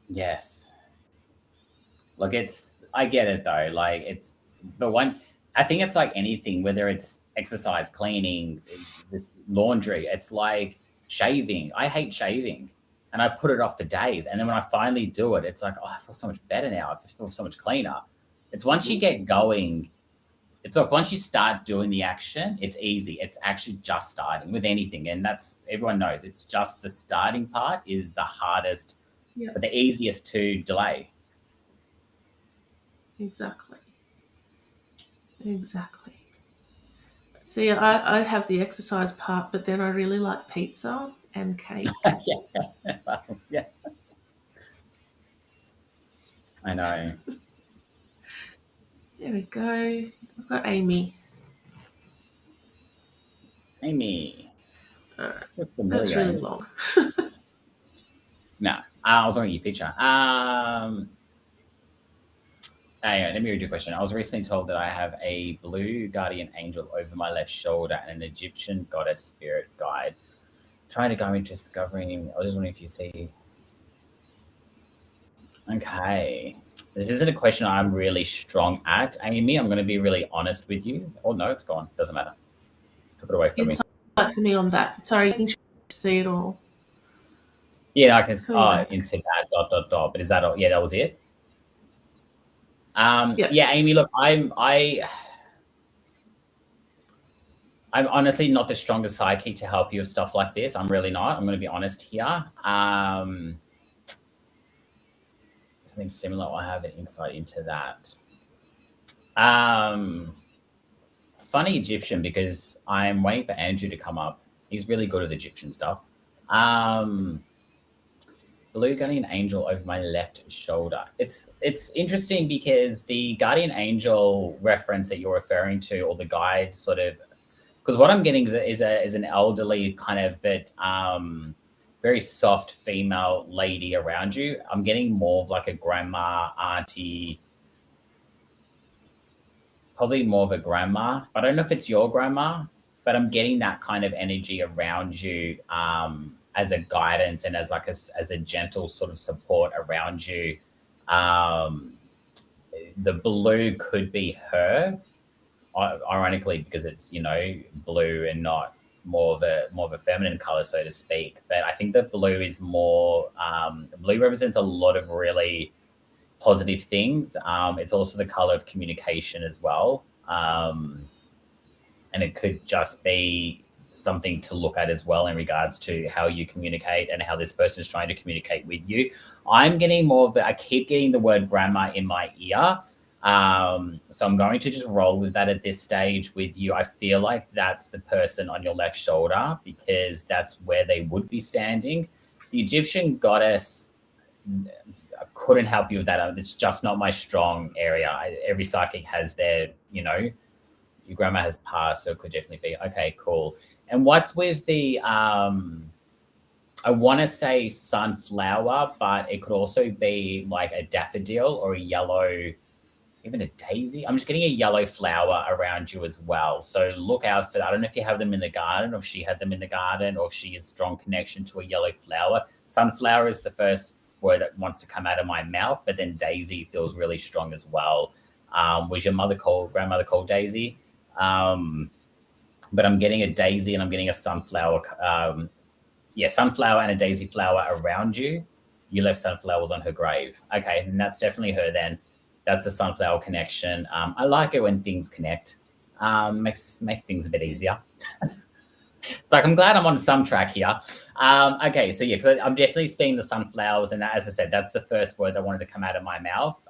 Yes. Look, I get it though. Like I think it's like anything, whether it's exercise, cleaning, this laundry, it's like shaving. I hate shaving and I put it off for days. And then when I finally do it, it's like, oh, I feel so much better now. I feel so much cleaner. It's once you get going, it's like once you start doing the action, it's easy. It's actually just starting with anything. And everyone knows it's just the starting part is the hardest, but the easiest to delay. Exactly. See, I have the exercise part, but then I really like pizza and cake. Yeah. I know. There we go. I've got Amy. Amy. All right. That's really long. No, I was looking at your picture. Hang on, let me read your question. I was recently told that I have a blue guardian angel over my left shoulder and an Egyptian goddess spirit guide. Trying to go into discovering. I was just wondering if you see. Okay. This isn't a question I'm really strong at, Amy. I'm going to be really honest with you. Oh, no, it's gone. Doesn't matter. Took it away from me. Insight for me on that. Sorry, making sure you see it all. Yeah, I can. Correct. Into that dot dot dot. But is that all? Yeah, that was it. Yep. Yeah, Amy. Look, I'm honestly not the strongest psychic to help you with stuff like this. I'm really not. I'm going to be honest here. Something similar. I have an insight into that. It's funny Egyptian because I'm waiting for Andrew to come up. He's really good at Egyptian stuff. Blue guardian angel over my left shoulder. It's interesting because the guardian angel reference that you're referring to, or the guide, sort of, because what I'm getting is an elderly kind of but very soft female lady around you. I'm getting more of like a grandma, auntie, probably more of a grandma. I don't know if it's your grandma, but I'm getting that kind of energy around you as a guidance and as like as a gentle sort of support around you. Um, the blue could be her, ironically, because it's blue and not more of a feminine color, so to speak. But I think that blue is more blue represents a lot of really positive things. It's also the color of communication as well. And it could just be something to look at as well in regards to how you communicate and how this person is trying to communicate with you. I'm getting more of I keep getting the word grandma in my ear. So I'm going to just roll with that at this stage with you. I feel like that's the person on your left shoulder because that's where they would be standing. The Egyptian goddess, I couldn't help you with that. It's just not my strong area. Every psychic has their, your grandma has passed, so it could definitely be. Okay, cool. And what's with the, I want to say sunflower, but it could also be like a daffodil or a yellow, even a daisy. I'm just getting a yellow flower around you as well. So look out for that. I don't know if you have them in the garden or if she had them in the garden or if she has strong connection to a yellow flower. Sunflower is the first word that wants to come out of my mouth, but then daisy feels really strong as well. Was your grandmother called Daisy? But I'm getting a daisy and I'm getting a sunflower. Sunflower and a daisy flower around you. You left sunflowers on her grave. Okay, and that's definitely her then. That's a sunflower connection. I like it when things connect. Makes things a bit easier. It's like I'm glad I'm on some track here. Okay, so yeah, because I'm definitely seeing the sunflowers, and as I said, that's the first word that wanted to come out of my mouth.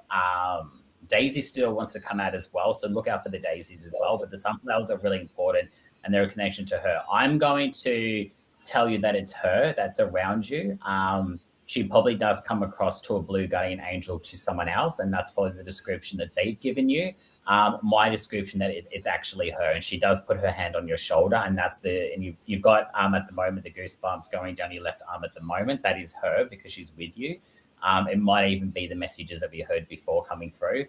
Daisy still wants to come out as well, so look out for the daisies as well. But the sunflowers are really important, and they're a connection to her. I'm going to tell you that it's her that's around you. She probably does come across to a blue guardian angel to someone else, and that's probably the description that they've given you. My description that it's actually her, and she does put her hand on your shoulder, and you've got at the moment the goosebumps going down your left arm at the moment. That is her because she's with you. It might even be the messages that we heard before coming through.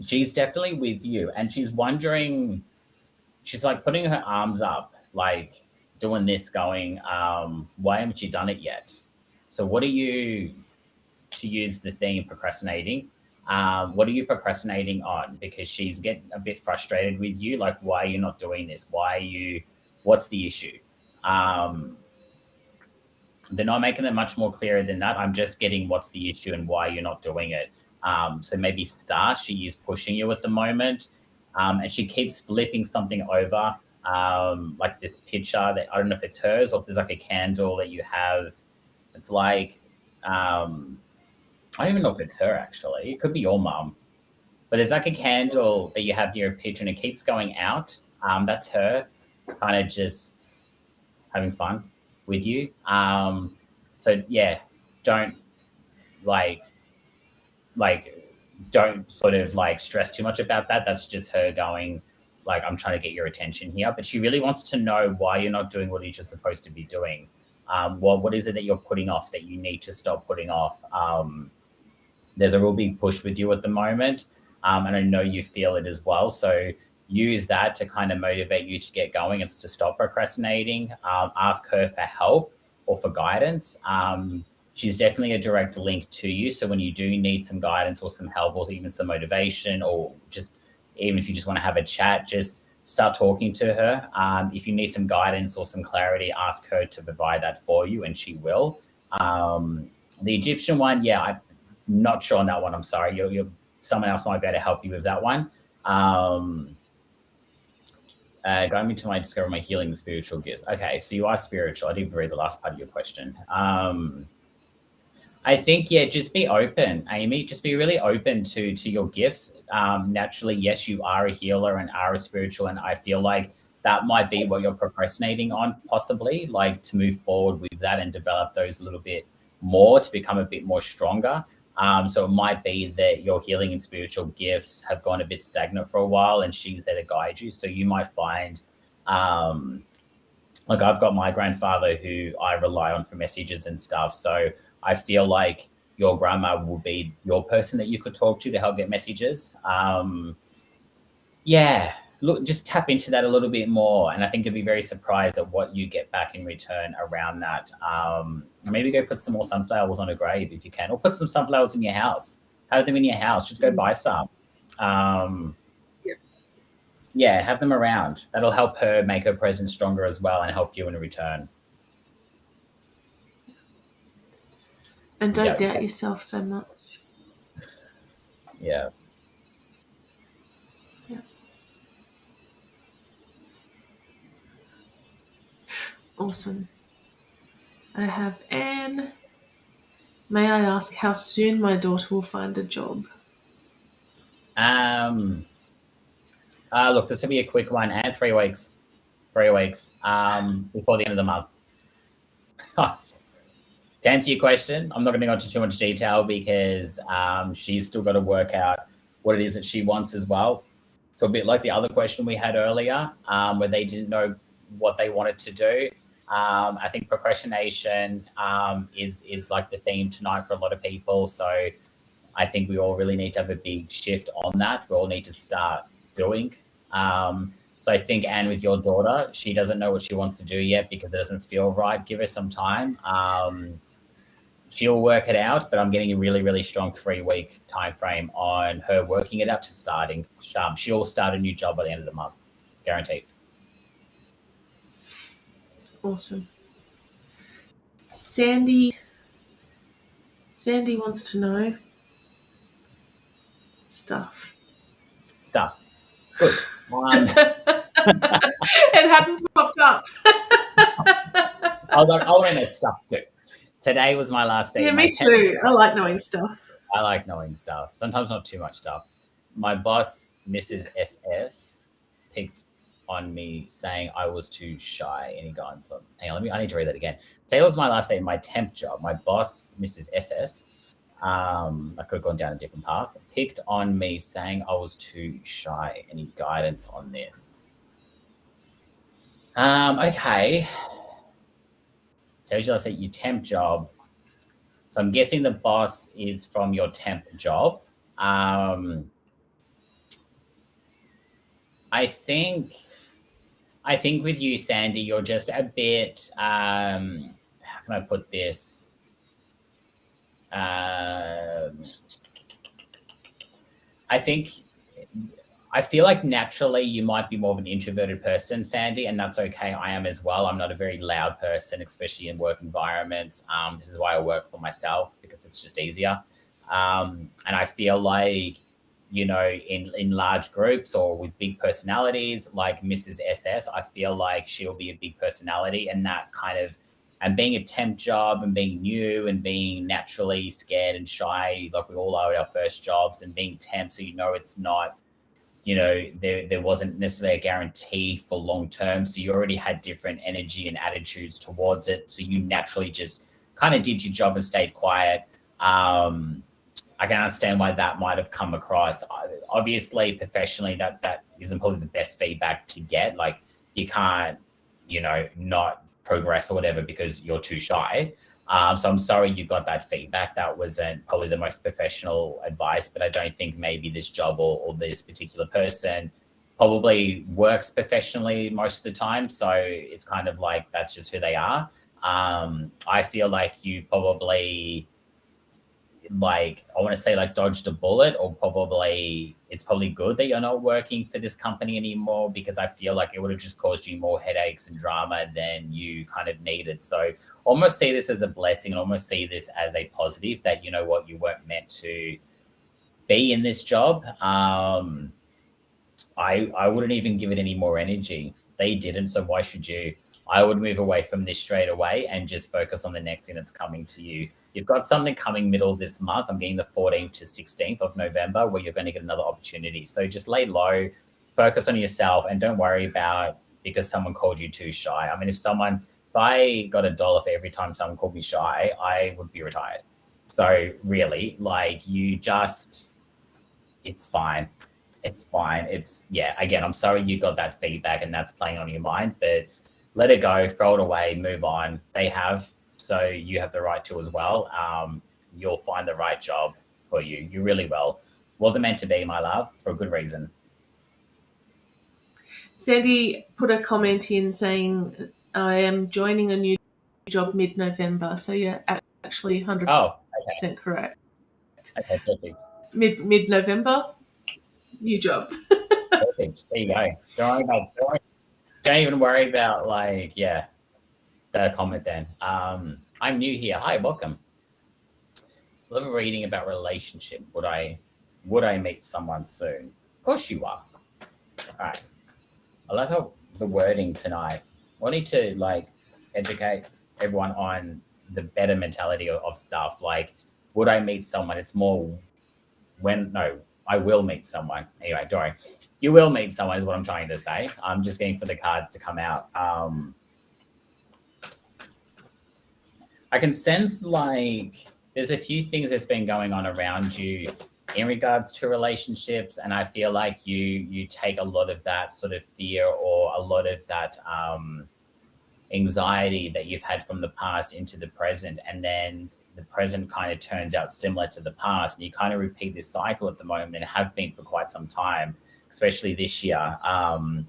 She's definitely with you, and she's wondering. She's like putting her arms up, like doing this, going, why haven't you done it yet? So what are you, to use the theme procrastinating, what are you procrastinating on? Because she's getting a bit frustrated with you, like, why are you not doing this? What's the issue? They're not making it much more clearer than that. I'm just getting what's the issue and why you're not doing it. So maybe she is pushing you at the moment. And she keeps flipping something over, like this picture that I don't know if it's hers or if there's like a candle that you have. It's like, I don't even know if it's her actually. It could be your mum. But there's like a candle that you have near a picture and it keeps going out. That's her kind of just having fun with you. So yeah, don't like don't sort of like stress too much about that. That's just her going, like, I'm trying to get your attention here. But she really wants to know why you're not doing what you're supposed to be doing. What is it that you're putting off that you need to stop putting off? There's a real big push with you at the moment. And I know you feel it as well. So use that to kind of motivate you to get going. It's to stop procrastinating. Ask her for help or for guidance. she's definitely a direct link to you. So when you do need some guidance or some help or even some motivation, or just even if you just want to have a chat, just start talking to her. If you need some guidance or some clarity, ask her to provide that for you, and she will. The Egyptian one, yeah, I'm not sure on that one. I'm sorry. Someone else might be able to help you with that one. Guide me to my discover my healing spiritual gifts. Okay, so you are spiritual. I didn't read the last part of your question. I think, yeah, just be open, Amy. Just be really open to your gifts. Naturally, yes, you are a healer and are a spiritual, and I feel like that might be what you're procrastinating on, possibly, like to move forward with that and develop those a little bit more to become a bit more stronger. So it might be that your healing and spiritual gifts have gone a bit stagnant for a while, and she's there to guide you. So you might find, like I've got my grandfather who I rely on for messages and stuff. So I feel like your grandma will be your person that you could talk to help get messages. Yeah, look, just tap into that a little bit more, and I think you'll be very surprised at what you get back in return around that. Maybe go put some more sunflowers on a grave if you can, or put some sunflowers in your house. Have them in your house. Just go buy some. Yeah, have them around. That'll help her make her presence stronger as well, and help you in return. And don't doubt yourself so much. Yeah. Awesome. I have Anne. May I ask how soon my daughter will find a job? Look, this will be a quick one, and 3 weeks. 3 weeks. Before the end of the month. To answer your question, I'm not going to go into too much detail because she's still got to work out what it is that she wants as well. So a bit like the other question we had earlier, where they didn't know what they wanted to do. I think procrastination is like the theme tonight for a lot of people. So I think we all really need to have a big shift on that. We all need to start doing. So I think, Anne, with your daughter, she doesn't know what she wants to do yet because it doesn't feel right. Give her some time. She'll work it out, but I'm getting a really, really strong 3-week time frame on her working it out to starting. She'll start a new job by the end of the month, guaranteed. Awesome. Sandy wants to know stuff. Good. It hadn't popped up. I was like, I want to know stuff too. Today was my last day. Yeah, me too. I like knowing stuff. I like knowing stuff. Sometimes not too much stuff. My boss, Mrs. SS, picked on me saying I was too shy. Any guidance on? Hang on, I need to read that again. Today was my last day in my temp job. My boss, Mrs. SS, I could have gone down a different path, picked on me saying I was too shy. Any guidance on this? Okay. Tells you last day your temp job. So I'm guessing the boss is from your temp job. I think with you, Sandy, you're just a bit, how can I put this? I feel like naturally you might be more of an introverted person, Sandy, and that's okay. I am as well. I'm not a very loud person, especially in work environments. This is why I work for myself, because it's just easier. And I feel like, you know, in large groups or with big personalities like Mrs. SS, I feel like she'll be a big personality, and that kind of, and being a temp job and being new and being naturally scared and shy, like we all are at our first jobs, and being temp, so you know it's not, you know, there wasn't necessarily a guarantee for long term. So you already had different energy and attitudes towards it. So you naturally just kind of did your job and stayed quiet. I can understand why that might have come across. Obviously, professionally, that isn't probably the best feedback to get. Like, you can't, you know, not progress or whatever because you're too shy. So I'm sorry you got that feedback. That wasn't probably the most professional advice, but I don't think maybe this job or this particular person probably works professionally most of the time. So it's kind of like that's just who they are. I feel like you probably, like, I want to say, like, dodged a bullet, or probably it's probably good that you're not working for this company anymore, because I feel like it would have just caused you more headaches and drama than you kind of needed. So almost see this as a blessing, and almost see this as a positive, that, you know what, you weren't meant to be in this job. I wouldn't even give it any more energy. They didn't, so why should you? I would move away from this straight away and just focus on the next thing that's coming to you. You've got something coming middle of this month. I'm getting the 14th to 16th of November, where you're going to get another opportunity. So just lay low, focus on yourself, and don't worry about because someone called you too shy. I mean, if I got $1 for every time someone called me shy, I would be retired. So really, like, it's fine. It's fine. It's, yeah, again, I'm sorry you got that feedback and that's playing on your mind, but let it go, throw it away, move on. They have, so you have the right to as well. You'll find the right job for you. You really will. Wasn't meant to be, my love, for a good reason. Sandy put a comment in saying, I am joining a new job mid-November. So you're actually 100% correct. Okay, perfect. Mid-November, new job. Perfect. There you go. Don't even worry about, like, yeah, the comment then. I'm new here. Hi, welcome. Love reading about relationship. Would I meet someone soon? Of course you are. All right. I love how the wording tonight. I need to, like, educate everyone on the better mentality of stuff. Like, would I meet someone? It's more I will meet someone. Anyway, Dory, you will meet someone is what I'm trying to say. I'm just getting for the cards to come out. I can sense, like, there's a few things that's been going on around you in regards to relationships, and I feel like you take a lot of that sort of fear, or a lot of that anxiety that you've had from the past into the present, and then the present kind of turns out similar to the past, and you kind of repeat this cycle at the moment, and have been for quite some time, especially this year. And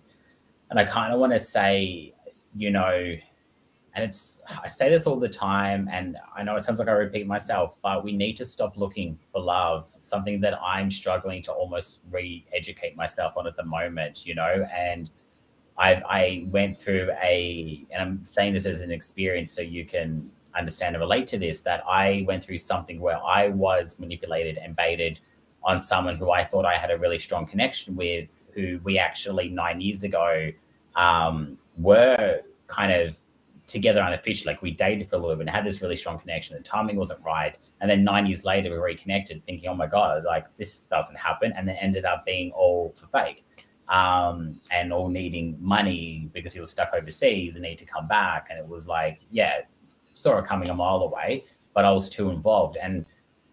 I kind of want to say, and I say this all the time, and I know it sounds like I repeat myself, but we need to stop looking for love, something that I'm struggling to almost re-educate myself on at the moment, and I went through and I'm saying this as an experience so you can understand and relate to this, that I went through something where I was manipulated and baited on someone who I thought I had a really strong connection with, who we actually 9 years ago were kind of together unofficially. Like, we dated for a little bit and had this really strong connection. The timing wasn't right. And then 9 years later, we reconnected thinking, oh my God, like, this doesn't happen. And then ended up being all for fake. And all needing money because he was stuck overseas and needed to come back. And it was like, yeah, saw it coming a mile away, but I was too involved. And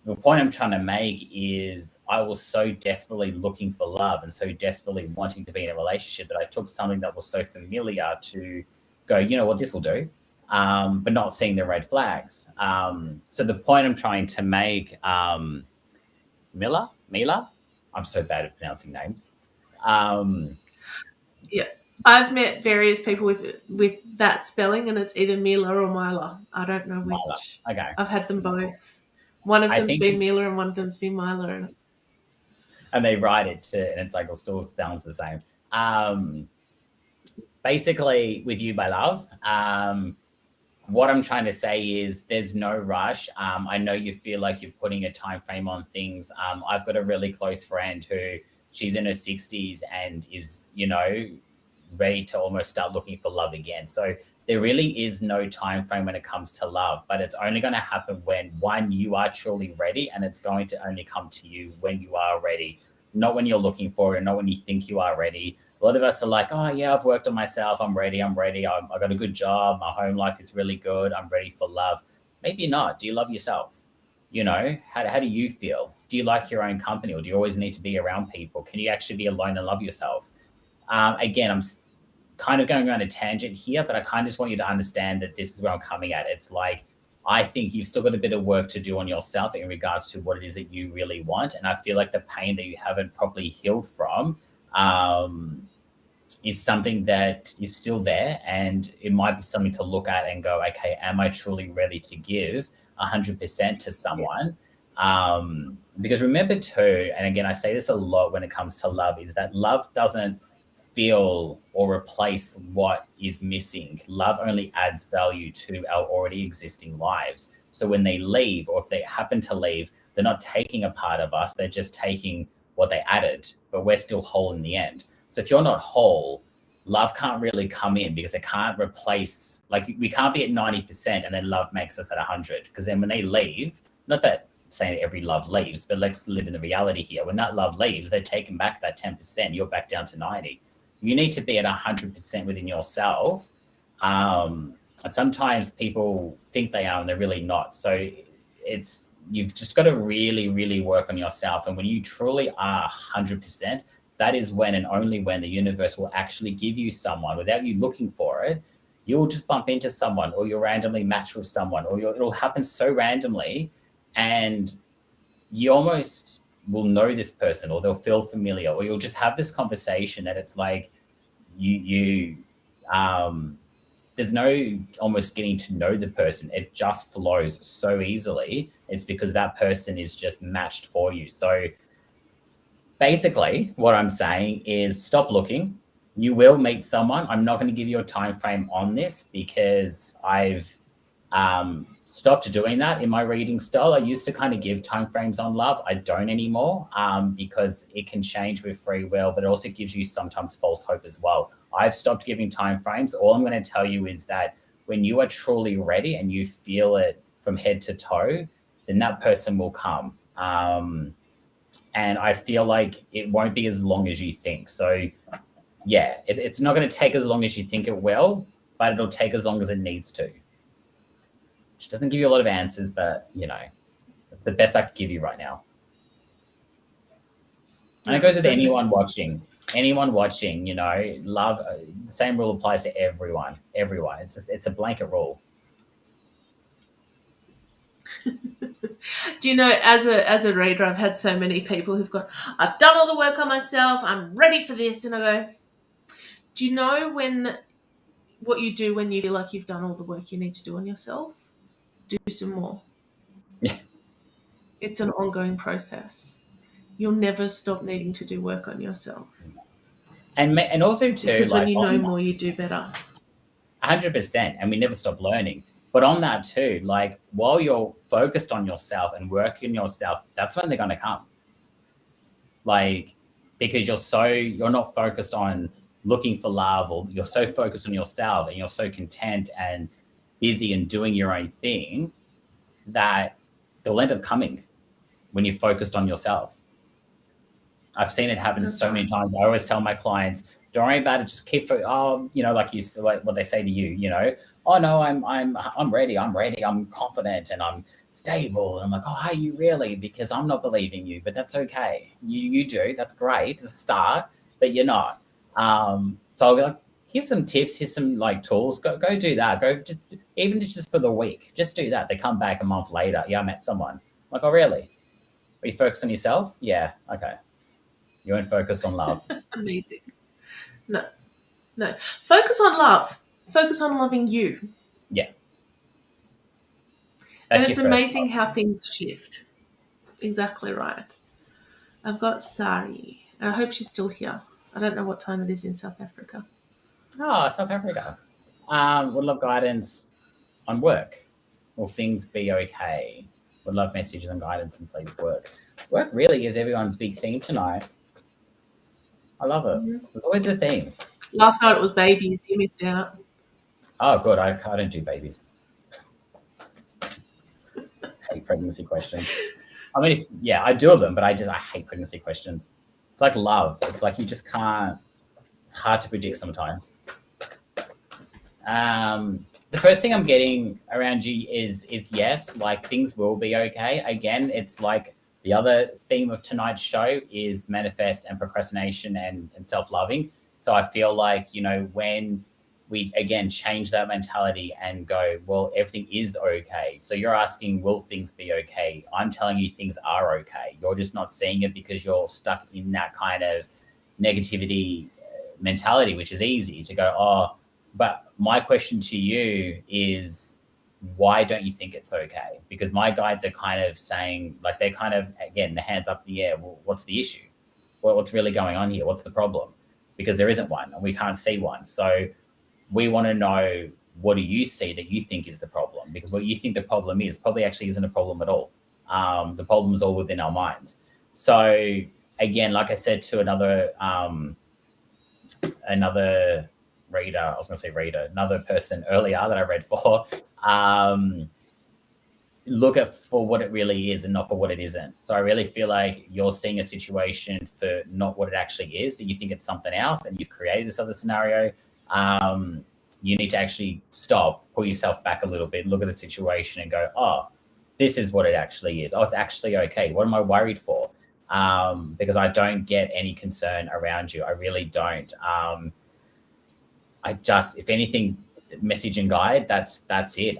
the point I'm trying to make is I was so desperately looking for love and so desperately wanting to be in a relationship that I took something that was so familiar to go, you know what, this will do, but not seeing the red flags. So the point I'm trying to make, Mila, I'm so bad at pronouncing names. Yeah, I've met various people with that spelling, and it's either Mila or Mila. I don't know which. Mila. Okay. I've had them both. One of them's been Mila and one of them's been Mila. And they write it too, and it's like, it still sounds the same. Basically, with you, my love, what I'm trying to say is there's no rush. I know you feel like you're putting a time frame on things. I've got a really close friend who, she's in her 60s and is, ready to almost start looking for love again. So there really is no time frame when it comes to love, but it's only going to happen when, one, you are truly ready, and it's going to only come to you when you are ready, not when you're looking for it, not when you think you are ready. A lot of us are like, oh yeah, I've worked on myself, I'm ready, I've got a good job, my home life is really good, I'm ready for love. Maybe not. Do you love yourself? How do you feel? Do you like your own company, or do you always need to be around people? Can you actually be alone and love yourself? Again, I'm kind of going around a tangent here, but I kind of just want you to understand that this is where I'm coming at. It's like, I think you've still got a bit of work to do on yourself in regards to what it is that you really want. And I feel like the pain that you haven't properly healed from is something that is still there, and it might be something to look at and go, okay, am I truly ready to give 100% to someone? Because remember too, and again, I say this a lot when it comes to love, is that love doesn't fill or replace what is missing. Love only adds value to our already existing lives. So when they leave, or if they happen to leave, they're not taking a part of us, they're just taking what they added, but we're still whole in the end. So if you're not whole, love can't really come in, because it can't replace, like we can't be at 90% and then love makes us at 100. Because then when they leave, not that saying every love leaves, but let's live in the reality here. When that love leaves, they're taking back that 10%, you're back down to 90. You need to be at 100% within yourself. Sometimes people think they are and they're really not. So you've just got to really, really work on yourself. And when you truly are 100%, that is when and only when the universe will actually give you someone without you looking for it. You'll just bump into someone, or you'll randomly match with someone, or it'll happen so randomly, and you almost will know this person, or they'll feel familiar, or you'll just have this conversation that it's like there's no almost getting to know the person. It just flows so easily. It's because that person is just matched for you. So basically what I'm saying is stop looking. You will meet someone. I'm not going to give you a time frame on this, because I've stopped doing that in my reading style. I used to kind of give time frames on love. I don't anymore, because it can change with free will, but it also gives you sometimes false hope as well. I've stopped giving time frames. All I'm going to tell you is that when you are truly ready and you feel it from head to toe, then that person will come. And I feel like it won't be as long as you think. So yeah, it's not going to take as long as you think it will, but it'll take as long as it needs to. Which doesn't give you a lot of answers, but it's the best I could give you right now. And it goes with anyone watching. Love, the same rule applies to everyone. It's a blanket rule. Do you know, as a reader, I've had so many people who've gone, I've done all the work on myself, I'm ready for this. And I go, do you know what you do when you feel like you've done all the work you need to do on yourself? Do some more. Yeah. It's an ongoing process. You'll never stop needing to do work on yourself. And also too, because when you know more, you do better. 100%, and we never stop learning. But on that too, like while you're focused on yourself and working yourself, that's when they're going to come. Like, because you're not focused on looking for love, or you're so focused on yourself and you're so content and busy and doing your own thing, that they'll end up coming when you're focused on yourself. I've seen it happen so many times. I always tell my clients, don't worry about it. Just keep, like what they say to you, oh no, I'm ready. I'm confident and I'm stable. And I'm like, oh, are you really? Because I'm not believing you, but that's okay. You do. That's great. It's a start, but you're not. So I'll be like, here's some tips. Here's some tools. Go do that. Go even just for the week. Just do that. They come back a month later. Yeah, I met someone. I'm like, oh really? Are you focused on yourself? Yeah. Okay. You won't focus on love. Amazing. No. Focus on love. Focus on loving you. Yeah. And it's amazing how things shift. Exactly right. I've got Sari. I hope she's still here. I don't know what time it is in South Africa. Oh, South Africa. Would love guidance on work. Will things be okay? Would love messages and guidance and please work. Work really is everyone's big theme tonight. I love it. Mm-hmm. It's always a theme. Last night it was babies. You missed out. Oh, good. I don't do babies. Hate pregnancy questions. I mean, I do them, but I hate pregnancy questions. It's like love. It's like you just can't. It's hard to predict sometimes. The first thing I'm getting around you is yes, like things will be okay. Again, it's like the other theme of tonight's show is manifest and procrastination and self-loving. So I feel like, when we, again, change that mentality and go, well, everything is okay. So you're asking, will things be okay? I'm telling you things are okay. You're just not seeing it because you're stuck in that kind of negativity mentality, which is easy to go, oh, but my question to you is, why don't you think it's okay? Because my guides are kind of saying, like, they're kind of, again, the hands up in the air. Well, what's the issue? What's really going on here? What's the problem? Because there isn't one and we can't see one. So we want to know, what do you see that you think is the problem? Because what you think the problem is probably actually isn't a problem at all. The problem is all within our minds. So again, like I said to another reader, I was going to say reader, another person earlier that I read for, look at for what it really is and not for what it isn't. So I really feel like you're seeing a situation for not what it actually is, that you think it's something else and you've created this other scenario. You need to actually stop, pull yourself back a little bit, look at the situation and go, oh, this is what it actually is. Oh, it's actually okay. What am I worried for? Because I don't get any concern around you. I really don't. I just, if anything, message and guide, that's it.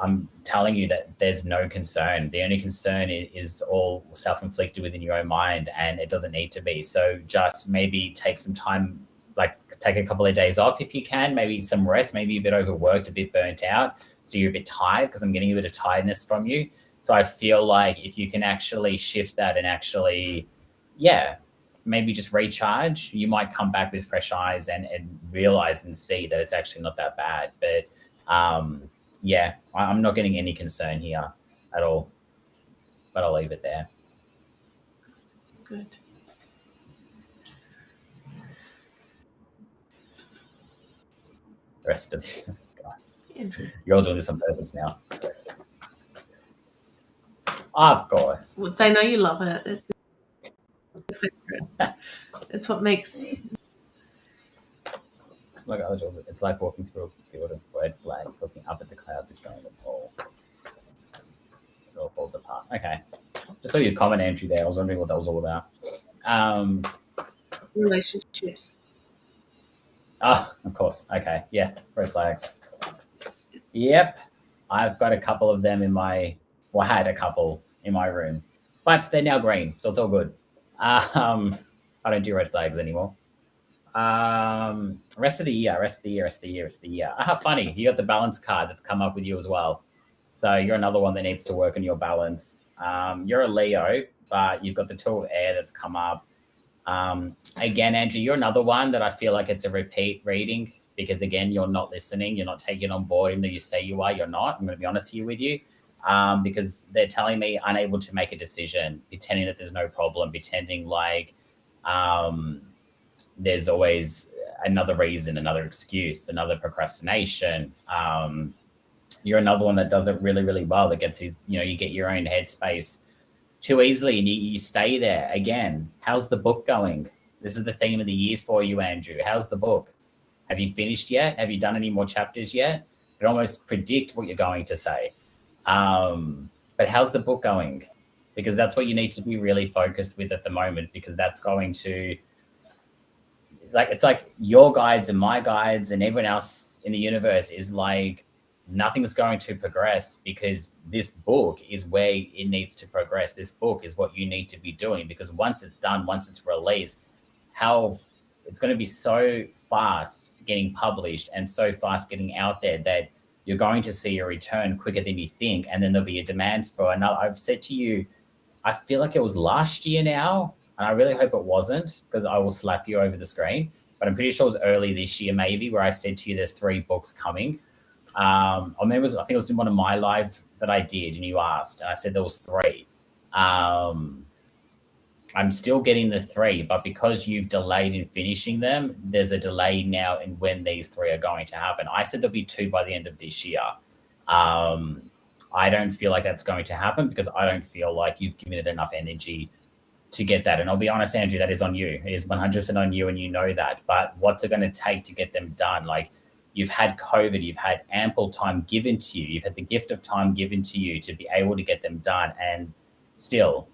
I'm telling you that there's no concern. The only concern is all self-inflicted within your own mind, and it doesn't need to be. So just maybe take some time, like take a couple of days off if you can, maybe some rest, maybe a bit overworked, a bit burnt out, so you're a bit tired, because I'm getting a bit of tiredness from you. So I feel like if you can actually shift that and actually, maybe just recharge, you might come back with fresh eyes and realize and see that it's actually not that bad. But I'm not getting any concern here at all, but I'll leave it there. Good. The rest of God. Andrew. You're all doing this on purpose now. Of course. Well, they know you love it. It's what makes. It's like walking through a field of red flags, looking up at the clouds and going, oh, it all falls apart. Okay. Just saw your comment, Andrew, there. I was wondering what that was all about. Relationships. Oh, of course. Okay. Yeah. Red flags. Yep. I've got a couple of them I had a couple in my room, but they're now green, so it's all good. I don't do red flags anymore. Rest of the year. Funny. You got the balance card that's come up with you as well. So you're another one that needs to work on your balance. You're a Leo, but you've got the two of air that's come up. Again, Andrew, you're another one that I feel like it's a repeat reading, because again, you're not listening. You're not taking on board, even though you say you are, you're not. I'm going to be honest here with you. Because they're telling me unable to make a decision, pretending that there's no problem, pretending like there's always another reason, another excuse, another procrastination. You're another one that does it really, really well, that gets you get your own headspace too easily and you stay there. Again, how's the book going? This is the theme of the year for you, Andrew. How's the book? Have you finished yet? Have you done any more chapters yet? I can almost predict what you're going to say. But how's the book going? Because that's what you need to be really focused with at the moment, because that's going to, it's like your guides and my guides and everyone else in the universe is like, nothing's going to progress, because this book is where it needs to progress. This book is what you need to be doing, because once it's done, once it's released, it's going to be so fast getting published and so fast getting out there that you're going to see a return quicker than you think. And then there'll be a demand for another. I've said to you, I feel like it was last year now, and I really hope it wasn't, because I will slap you over the screen, but I'm pretty sure it was early this year, maybe, where I said to you, there's 3 books coming. I think it was in one of my live that I did, and you asked, and I said there was 3. I'm still getting the 3, but because you've delayed in finishing them, there's a delay now in when these 3 are going to happen. I said there'll be 2 by the end of this year. I don't feel like that's going to happen, because I don't feel like you've given it enough energy to get that. And I'll be honest, Andrew, that is on you. It is 100% on you, and you know that. But what's it going to take to get them done? Like, you've had COVID, you've had ample time given to you, you've had the gift of time given to you to be able to get them done, and still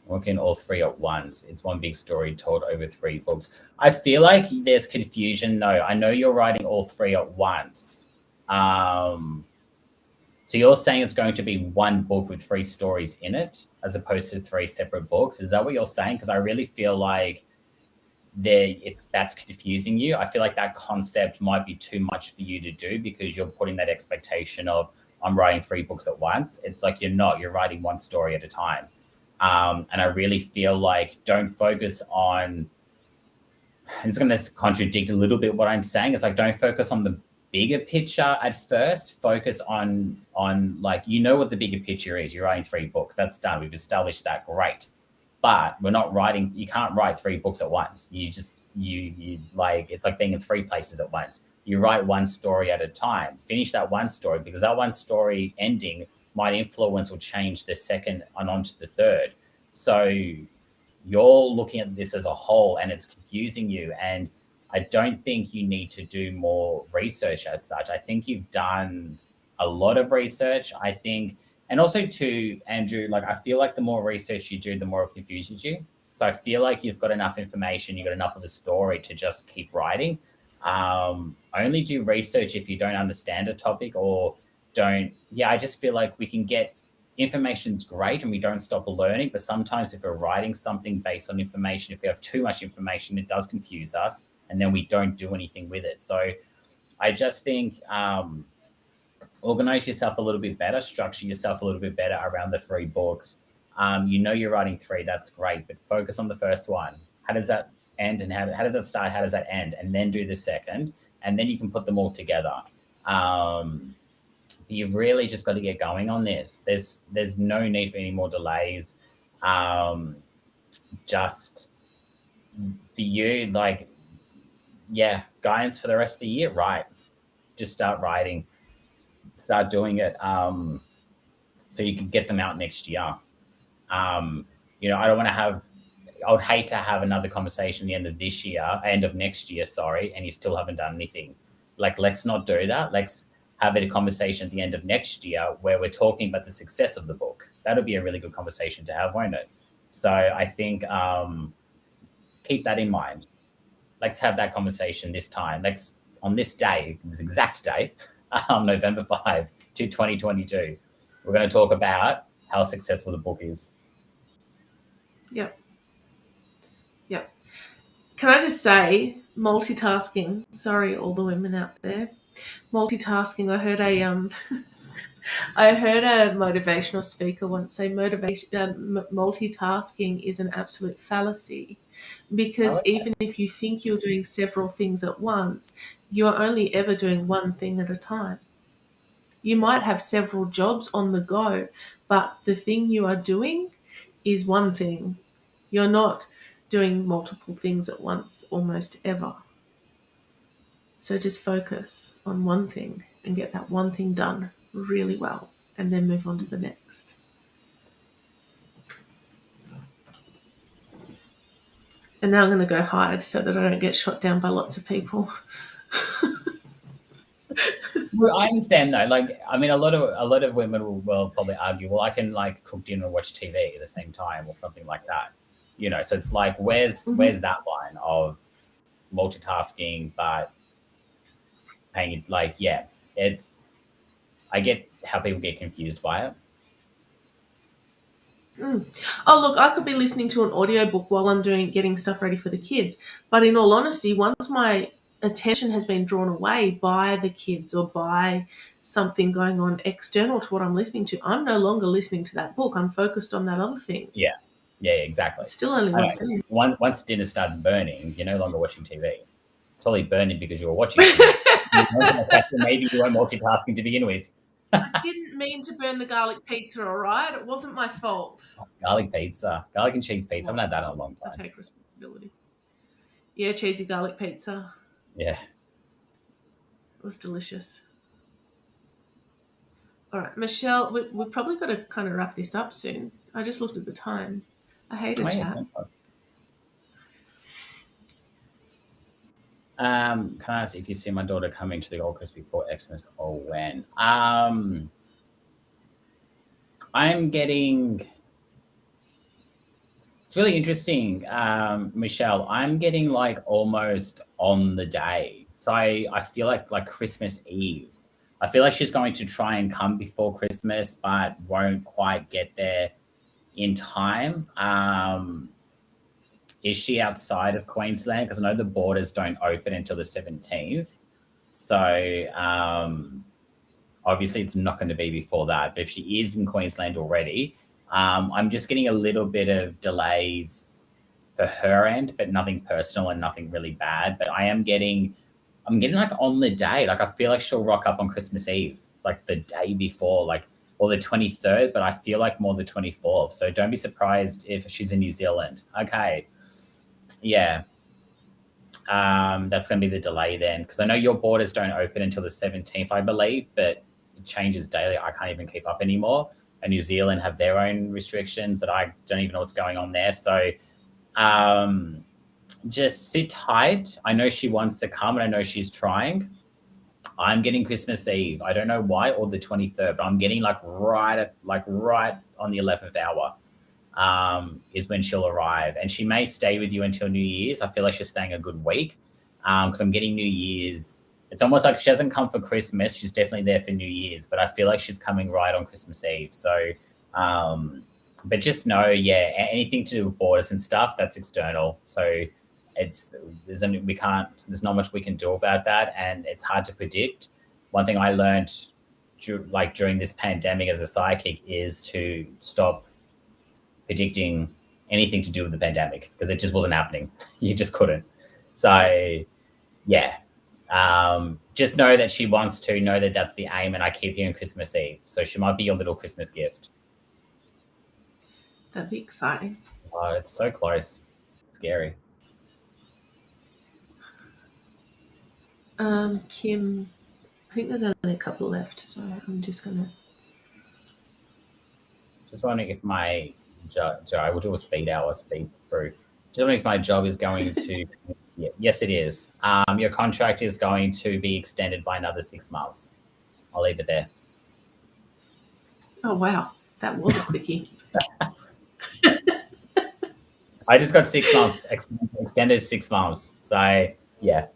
working all 3 at once. It's one big story told over 3 books. I feel like there's confusion, though. I know you're writing all 3 at once. So you're saying it's going to be 1 book with 3 stories in it, as opposed to 3 separate books. Is that what you're saying? Because I really feel like that's confusing you. I feel like that concept might be too much for you to do because you're putting that expectation of I'm writing 3 books at once. It's like you're not. You're writing one story at a time. And I really feel like don't focus on. And it's going to contradict a little bit what I'm saying. It's like don't focus on the bigger picture at first. Focus on like what the bigger picture is. You're writing 3 books. That's done. We've established that. Great. But we're not writing. You can't write 3 books at once. You like it's like being in 3 places at once. You write one story at a time. Finish that one story because that one story ending might influence or change the second and onto the third. So you're looking at this as a whole, and it's confusing you. And I don't think you need to do more research as such. I think you've done a lot of research. I think and also too, Andrew, like I feel like the more research you do, the more it confuses you. So I feel like you've got enough information, you've got enough of a story to just keep writing. Only do research if you don't understand a topic or don't. Yeah, I just feel like we can get information's great and we don't stop learning. But sometimes if we're writing something based on information, if we have too much information, it does confuse us and then we don't do anything with it. So I just think organize yourself a little bit better, structure yourself a little bit better around the 3 books. You're writing 3, that's great, but focus on the first one. How does that end and how does that start? How does that end? And then do the second, and then you can put them all together. You've really just got to get going on this. There's no need for any more delays. Just for you, like, yeah, guidance for the rest of the year, right? Just start writing. Start doing it so you can get them out next year. I don't want to I would hate to have another conversation at the end of next year, sorry, and you still haven't done anything. Like, let's not do that. Let's have a conversation at the end of next year where we're talking about the success of the book. That'll be a really good conversation to have, won't it? So I think keep that in mind. Let's have that conversation this time. On this day, this exact day, November 5 to 2022, we're going to talk about how successful the book is. Yep. Can I just say, multitasking, sorry all the women out there, multitasking, I heard a motivational speaker once say multitasking is an absolute fallacy, because even if you think you're doing several things at once, you're only ever doing one thing at a time. You might have several jobs on the go, but the thing you are doing is one thing. You're not doing multiple things at once almost ever. So just focus on one thing and get that one thing done really well, and then move on to the next. And now I'm going to go hide so that I don't get shot down by lots of people. Well, I understand though. Like, I mean, a lot of women will probably argue, well, I can like cook dinner and watch TV at the same time or something like that. So it's like, where's that line of multitasking, but paying like, yeah, I get how people get confused by it. Oh, look, I could be listening to an audiobook while I'm getting stuff ready for the kids. But in all honesty, once my attention has been drawn away by the kids or by something going on external to what I'm listening to, I'm no longer listening to that book. I'm focused on that other thing. Yeah, exactly. It's still only one thing. Once dinner starts burning, you're no longer watching TV. It's probably burning because you were watching TV. Maybe you weren't multitasking to begin with. I didn't mean to burn the garlic pizza, all right? It wasn't my fault. Oh, garlic pizza. Garlic and cheese pizza. I've not had that in a long time. I take responsibility. Yeah, cheesy garlic pizza. Yeah. It was delicious. All right, Michelle, we've probably got to kind of wrap this up soon. I just looked at the time. I hate a chat. Can I ask if you see my daughter coming to the Gold Coast before Xmas or when? I'm getting... It's really interesting, Michelle. I'm getting like almost on the day. So I feel like Christmas Eve. I feel like she's going to try and come before Christmas, but won't quite get there in time. is she outside of Queensland? Because I know the borders don't open until the 17th. So obviously it's not going to be before that. But if she is in Queensland already, I'm just getting a little bit of delays for her end, but nothing personal and nothing really bad. But I'm getting like on the day, like I feel like she'll rock up on Christmas Eve, like the day before, like or the 23rd, but I feel like more the 24th. So don't be surprised if she's in New Zealand. Okay. Yeah. That's going to be the delay then, because I know your borders don't open until the 17th, I believe, but it changes daily. I can't even keep up anymore. And New Zealand have their own restrictions that I don't even know what's going on there. So just sit tight. I know she wants to come and I know she's trying. I'm getting Christmas Eve. I don't know why, or the 23rd, but I'm getting like right on the 11th hour is when she'll arrive. And she may stay with you until New Year's. I feel like she's staying a good week because I'm getting New Year's. It's almost like she hasn't come for Christmas. She's definitely there for New Year's, but I feel like she's coming right on Christmas Eve. So, but just know, yeah, anything to do with borders and stuff, that's external. So there's not much we can do about that, and it's hard to predict. One thing I learned during this pandemic as a psychic is to stop predicting anything to do with the pandemic, because it just wasn't happening. You just couldn't. So yeah, just know that she wants to, know that that's the aim, and I keep hearing Christmas Eve, so she might be your little Christmas gift. That'd be exciting. Oh, it's so close. Scary. Kim, I think there's only a couple left, so I'm just gonna. Just wondering if my I will do a speed through. Just wondering if my job is going to. Yes, it is. Your contract is going to be extended by another 6 months. I'll leave it there. Oh wow, that was a quickie. I just got 6 months extended 6 months. So yeah.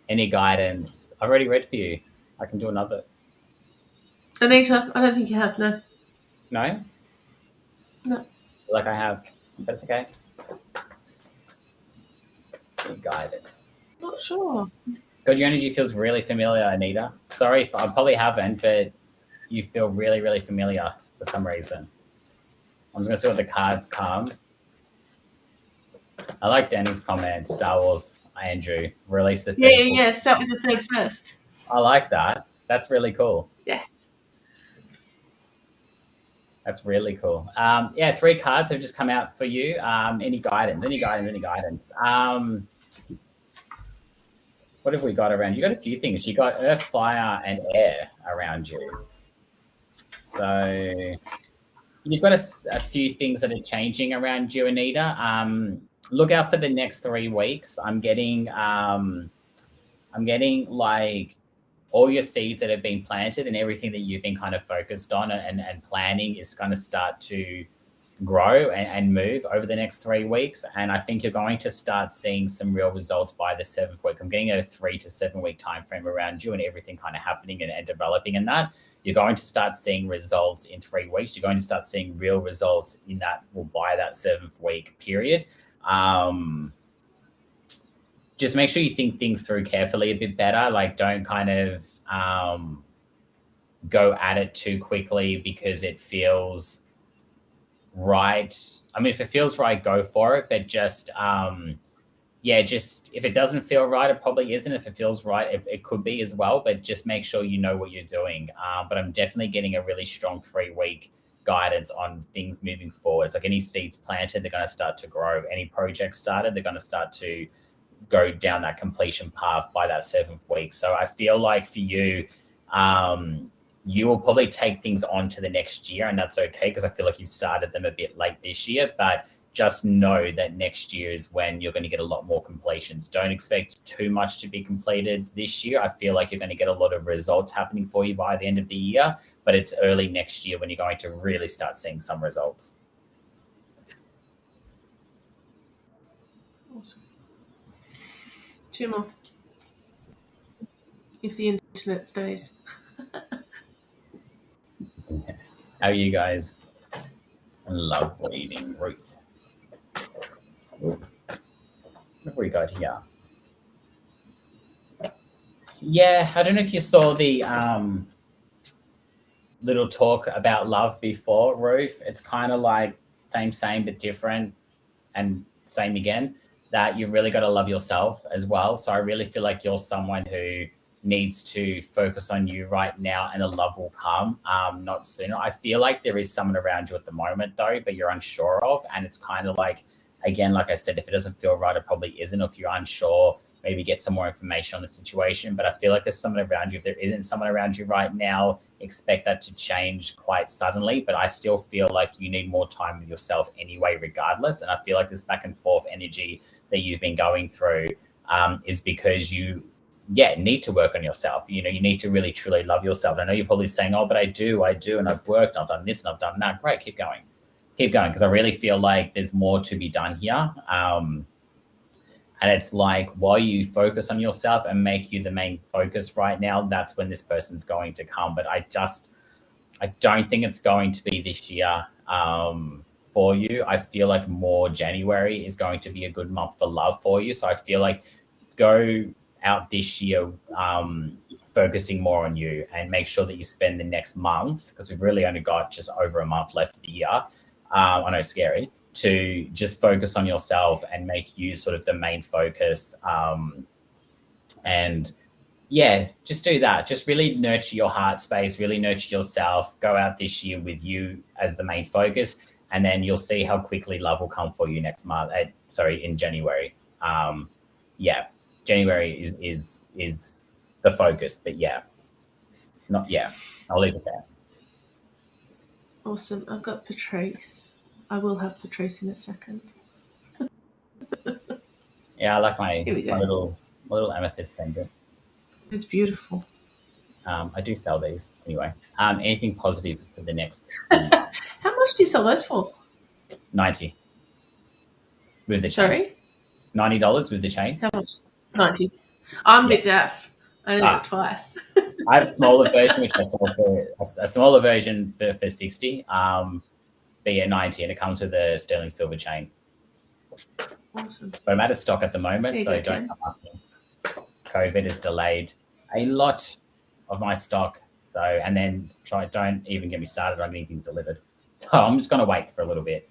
Any guidance? I've already read for you. I can do another. Anita, I don't think you have, no. No? No. Like I have. That's okay. Any guidance? Not sure. God, your energy feels really familiar, Anita. Sorry if I probably haven't, but you feel really, really familiar for some reason. I'm just going to see what the cards come. I like Danny's comment, Star Wars, Andrew, release the third book. Yeah, start with the third first. I like that. That's really cool. Yeah. That's really cool. 3 cards have just come out for you. Any guidance? What have we got around you? You got a few things. You got earth, fire, and air around you. So you've got a few things that are changing around you, Anita. Look out for the next 3 weeks. I'm getting like all your seeds that have been planted and everything that you've been kind of focused on and planning is going to start to grow and move over the next 3 weeks. And I think you're going to start seeing some real results by the 7th week. I'm getting a 3 to 7 week time frame around you and everything kind of happening and developing in that. You're going to start seeing results in 3 weeks. You're going to start seeing real results in that, by that 7th week period. Just make sure you think things through carefully a bit better. Like, don't kind of go at it too quickly because it feels right. I mean, if it feels right, go for it. But just if it doesn't feel right, it probably isn't. If it feels right, it could be as well. But just make sure you know what you're doing. But I'm definitely getting a really strong 3 week guidance on things moving forward. It's like any seeds planted, they're going to start to grow. Any projects started, they're going to start to go down that completion path by that 7th week. So I feel like for you, you will probably take things on to the next year, and that's okay because I feel like you started them a bit late this year, but just know that next year is when you're going to get a lot more completions. Don't expect too much to be completed this year. I feel like you're going to get a lot of results happening for you by the end of the year, but it's early next year when you're going to really start seeing some results. Awesome. 2 more. If the internet stays. How are you guys? I love reading Ruth. What have we got here? Yeah, I don't know if you saw the little talk about love before, Ruth. It's kind of like same, but different, and same again. That you've really got to love yourself as well. So I really feel like you're someone who needs to focus on you right now, and the love will come, not sooner. I feel like there is someone around you at the moment though, but you're unsure of, and it's kind of like, again, like I said, if it doesn't feel right, it probably isn't. Or if you're unsure, maybe get some more information on the situation. But I feel like there's someone around you. If there isn't someone around you right now, expect that to change quite suddenly. But I still feel like you need more time with yourself anyway, regardless. And I feel like this back and forth energy that you've been going through is because you, yeah, need to work on yourself. You know, you need to really truly love yourself. I know you're probably saying, oh, but I do, and I've worked, and I've done this, and I've done that. Great, keep going, because I really feel like there's more to be done here. And it's like, while you focus on yourself and make you the main focus right now, that's when this person's going to come. But I don't think it's going to be this year for you. I feel like more January is going to be a good month for love for you. So I feel like go out this year focusing more on you, and make sure that you spend the next month, because we've really only got just over a month left of the year. I know it's scary, to just focus on yourself and make you sort of the main focus. And yeah, just do that. Just really nurture your heart space, really nurture yourself. Go out this year with you as the main focus, and then you'll see how quickly love will come for you next month. In January. Yeah, January is the focus, but I'll leave it there. Awesome. I've got Patrice. I will have Patrice in a second. Yeah, I like my Here we go. little amethyst pendant. It's beautiful. I do sell these anyway. Anything positive for the next How much do you sell those for? 90 with the chain. Sorry? $90 with the chain. How much? 90. I'm a bit deaf. I only did it twice. I have a smaller version, which I sold for a smaller version for 60. But yeah, 90, and it comes with a sterling silver chain. Awesome. But I'm out of stock at the moment, so don't come asking. COVID has delayed a lot of my stock. So, and then don't even get me started on getting things delivered. So I'm just going to wait for a little bit.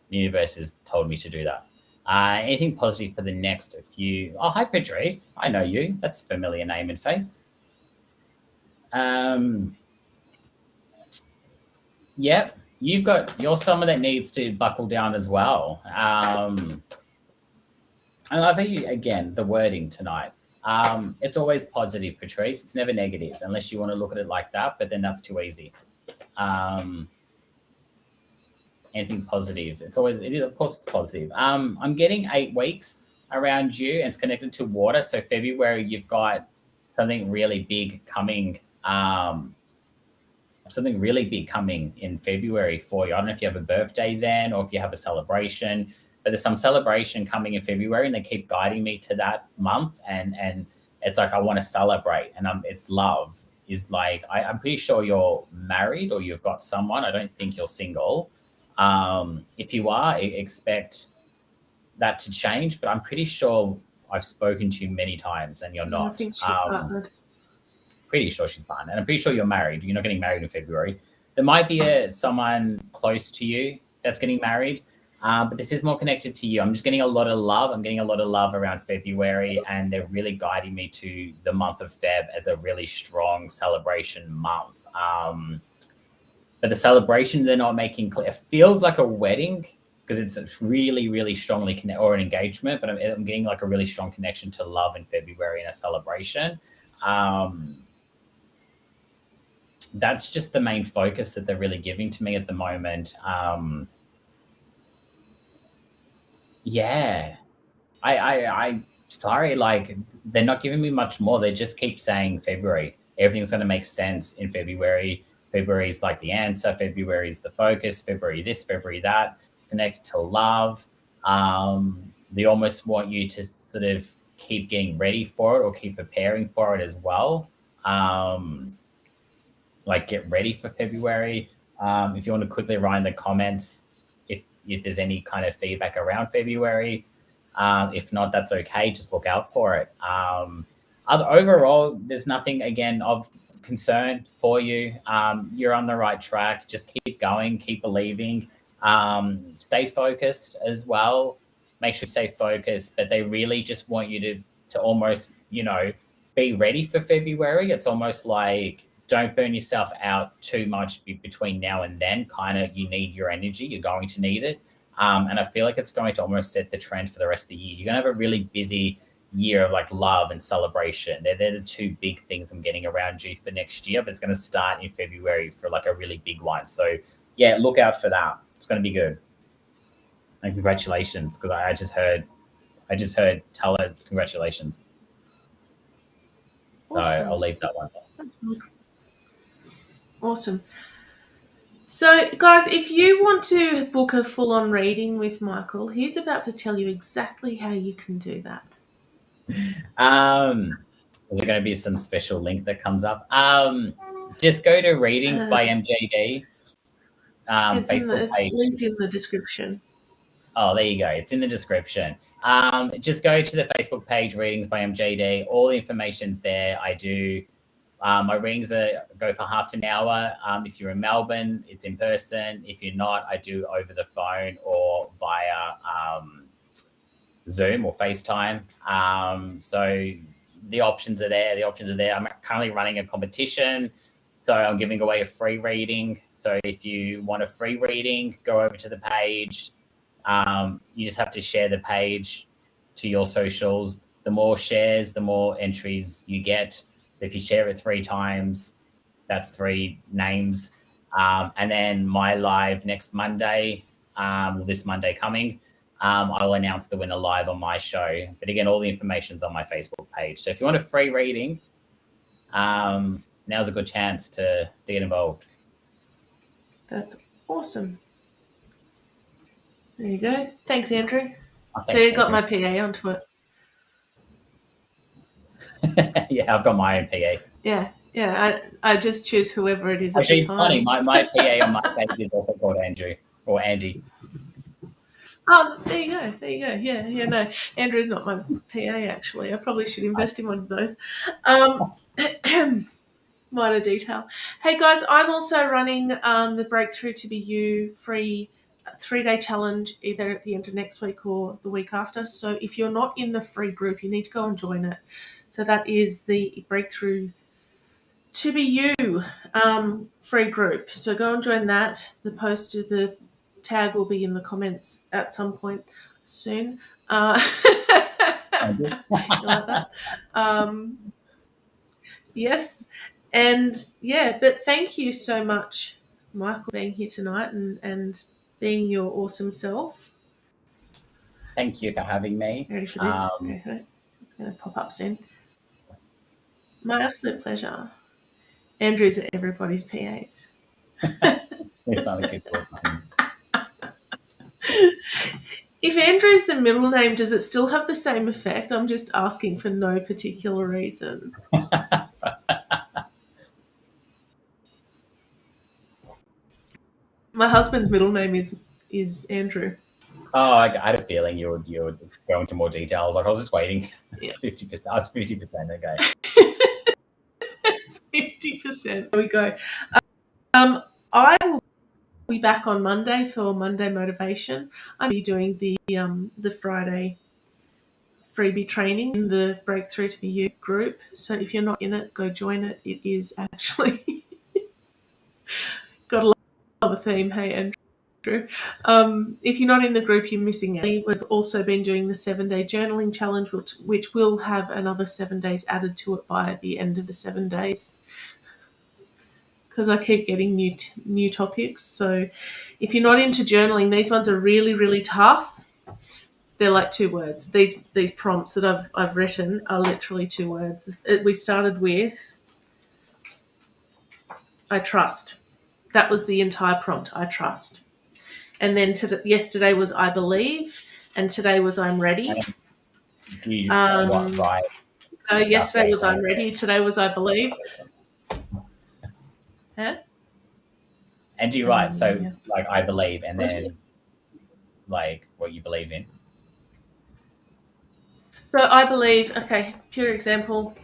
The universe has told me to do that. Anything positive for the next few? Oh, hi, Patrice. I know you. That's a familiar name and face. Yep. You're someone that needs to buckle down as well. And I love how you, again, the wording tonight. It's always positive, Patrice. It's never negative, unless you want to look at it like that, but then that's too easy. Anything positive. Of course it's positive. I'm getting 8 weeks around you, and it's connected to water. So February, you've got something really big coming. Something really big coming in February for you. I don't know if you have a birthday then, or if you have a celebration, but there's some celebration coming in February, and they keep guiding me to that month. And it's like, I want to celebrate, and it's love is like, I'm pretty sure you're married or you've got someone. I don't think you're single. If you are, expect that to change, but I'm pretty sure I've spoken to you many times and you're not. I think she's partnered. Pretty sure she's fine. And I'm pretty sure you're married. You're not getting married in February. There might be someone close to you that's getting married, but this is more connected to you. I'm just getting a lot of love. I'm getting a lot of love around February, and they're really guiding me to the month of Feb as a really strong celebration month. But the celebration, they're not making clear. It feels like a wedding because it's really, really strongly connected, or an engagement, but I'm getting like a really strong connection to love in February and a celebration. That's just the main focus that they're really giving to me at the moment. Yeah, I sorry, like they're not giving me much more. They just keep saying February. Everything's going to make sense in February. February is like the answer. February is the focus. February this, February that. It's connected to love. They almost want you to sort of keep getting ready for it, or keep preparing for it as well. Like get ready for February. If you want to quickly write in the comments, if if there's any kind of feedback around February. If not, that's okay. Just look out for it. Overall, there's nothing, again, of concern for you. You're on the right track. Just keep going, keep believing. Stay focused as well. Make sure you stay focused, but they really just want you to almost, be ready for February. It's almost like don't burn yourself out too much between now and then. Kind of, you need your energy. You're going to need it. And I feel like it's going to almost set the trend for the rest of the year. You're going to have a really busy year of like love and celebration. They're the two big things I'm getting around you for next year, but it's going to start in February for like a really big one. So yeah, look out for that. It's going to be good. And congratulations, because I just heard tell her congratulations. So Awesome. I'll leave that one. Awesome. So, guys, if you want to book a full-on reading with Michael, he's about to tell you exactly how you can do that. Is there going to be some special link that comes up? Just go to Readings by MJD. Facebook page. It's linked in the description. Oh, there you go. It's in the description. Just go to the Facebook page, Readings by MJD. All the information's there. I do. My readings go for half an hour. If you're in Melbourne, it's in person. If you're not, I do over the phone or via Zoom or FaceTime. So the options are there. I'm currently running a competition, so I'm giving away a free reading. So if you want a free reading, go over to the page. You just have to share the page to your socials. The more shares, the more entries you get. So if you share it 3 times, that's 3 names. And then my live next Monday, this Monday coming, I'll announce the winner live on my show. But again, all the information's on my Facebook page. So if you want a free reading, now's a good chance to get involved. That's awesome. There you go. Thanks, Andrew. Thanks, so you got my PA onto it. Yeah, I've got my own PA. Yeah. I just choose whoever it is. Actually, it's funny. My PA on my page is also called Andrew or Andy. Oh, there you go. Yeah, no. Andrew's not my PA, actually. I probably should invest in one of those. Minor detail. Hey, guys, I'm also running the Breakthrough to Be You free 3-day challenge either at the end of next week or the week after. So if you're not in the free group, you need to go and join it. So that is the Breakthrough to Be You free group. So go and join that. The tag will be in the comments at some point soon. You like that? Yes. And yeah, but thank you so much, Michael, being here tonight and being your awesome self. Thank you for having me. Ready for this? It's going to pop up soon. My absolute pleasure. Andrew's at everybody's PAs. It's not a good word. If Andrew's the middle name, does it still have the same effect? I'm just asking for no particular reason. My husband's middle name is Andrew. Oh, I had a feeling you would go into more details. Like I was just waiting. Yeah. 50%. Oh, it's 50%. Okay. 50%. There we go. I will be back on Monday for Monday Motivation. I'm doing the Friday freebie training in the Breakthrough to Be You group. So if you're not in it, go join it. It is actually got a lot of a theme. Hey, Andrew. If you're not in the group, you're missing out. We've also been doing the 7-day journaling challenge, which will have another 7 days added to it by the end of the 7 days, because I keep getting new topics. So if you're not into journaling, these ones are really, really tough. They're like 2 words. These prompts that I've written are literally 2 words. We started with, I trust. That was the entire prompt, I trust. And then yesterday was I believe, and today was I'm ready. Right. Yesterday was I'm ready. Today was I believe. Huh? And you're right. So like I believe, and then like what you believe in? So I believe, okay, pure example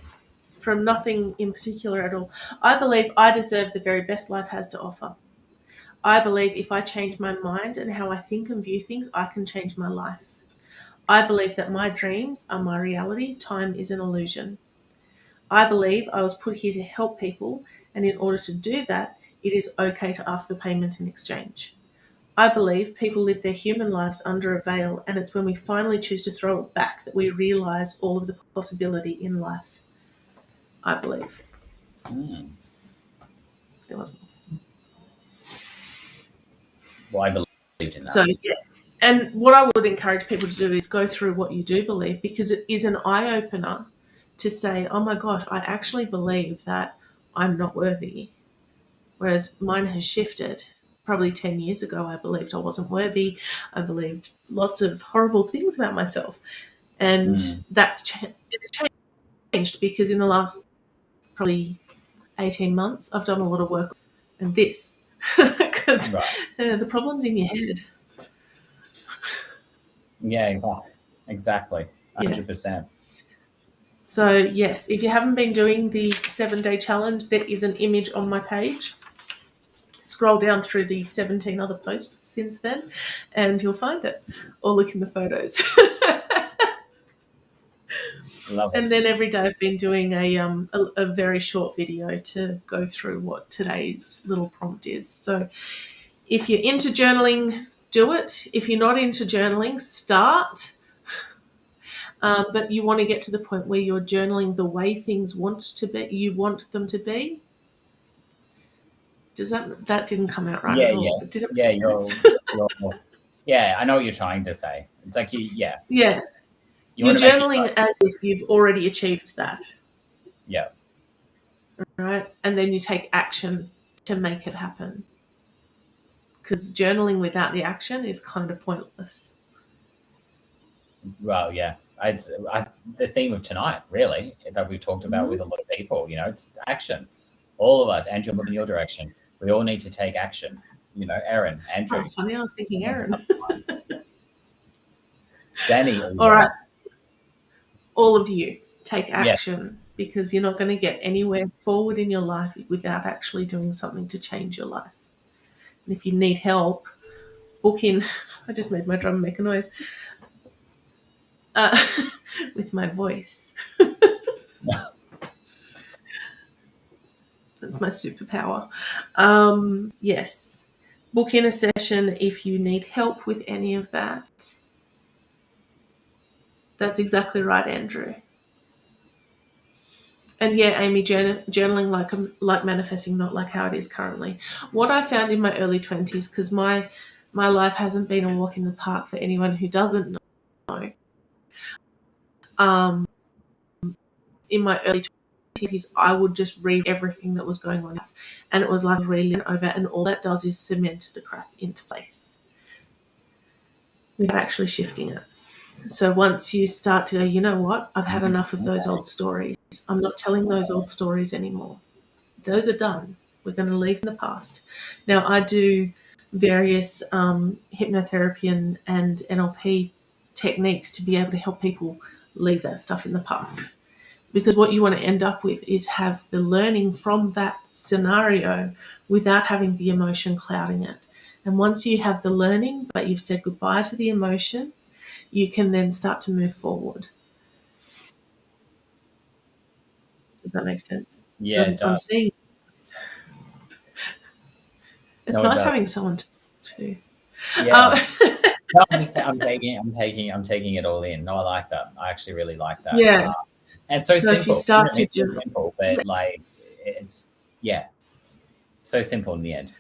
from nothing in particular at all. I believe I deserve the very best life has to offer. I believe if I change my mind and how I think and view things, I can change my life. I believe that my dreams are my reality. Time is an illusion. I believe I was put here to help people, and in order to do that, it is okay to ask for payment in exchange. I believe people live their human lives under a veil, and it's when we finally choose to throw it back that we realize all of the possibility in life. I believe. Mm. There was Well, I believed in So, that. yeah. And what I would encourage people to do is go through what you do believe, because it is an eye opener to say, oh my gosh, I actually believe that I'm not worthy. Whereas mine has shifted. Probably 10 years ago, I believed I wasn't worthy. I believed lots of horrible things about myself. And Mm. it's changed because in the last probably 18 months, I've done a lot of work and this because Right. the problem's in your head. Yeah, exactly. Yeah. 100%. So, yes, if you haven't been doing the 7-day challenge, there is an image on my page. Scroll down through the 17 other posts since then and you'll find it, or look in the photos. Love And it. then every day I've been doing a very short video to go through what today's little prompt is. So if you're into journaling, do it. If you're not into journaling, start. But you want to get to the point where you're journaling the way things you want them to be. That didn't come out right Yeah, at yeah, all, but did it yeah. make sense? Yeah. I know what you're trying to say. It's like yeah, Yeah. you You're want to make it journaling as if you've already achieved that, yeah, right? And then you take action to make it happen. Because journaling without the action is kind of pointless. well, yeah. The theme of tonight, really, that we've talked about Mm-hmm. with a lot of people. It's action. All of us, and you're moving in your direction. We all need to take action. Erin, Andrew, Oh, funny, I was thinking Aaron. Danny, All even. right, all of you, take Yes. action because you're not going to get anywhere forward in your life without actually doing something to change your life. And if you need help, book in. I just made my drum make a noise uh, with my voice. That's my superpower. Yes. Book in a session if you need help with any of that. That's exactly right, Andrew. And yeah, Amy, journaling like manifesting, not like how it is currently. What I found in my early 20s, because my life hasn't been a walk in the park for anyone who doesn't know. Um, in my early 20s, I would just read everything that was going on, and it was like reading over, and all that does is cement the crap into place without actually shifting it. So once you start to go, you know what, I've had enough of those old stories. I'm not telling those old stories anymore. Those are done. We're going to leave in the past. Now, I do various hypnotherapy and NLP techniques to be able to help people leave that stuff in the past. Because what you want to end up with is have the learning from that scenario without having the emotion clouding it. And once you have the learning, but you've said goodbye to the emotion, you can then start to move forward. Does that make sense? Yeah, So it I'm does. seeing it's No, it nice having does. someone to talk to. Yeah. Um, No, I'm taking it all in. No, I like that. I actually really like that. yeah. And so So if you simple. start to It's so do, simple, but like it's yeah, so simple in the end.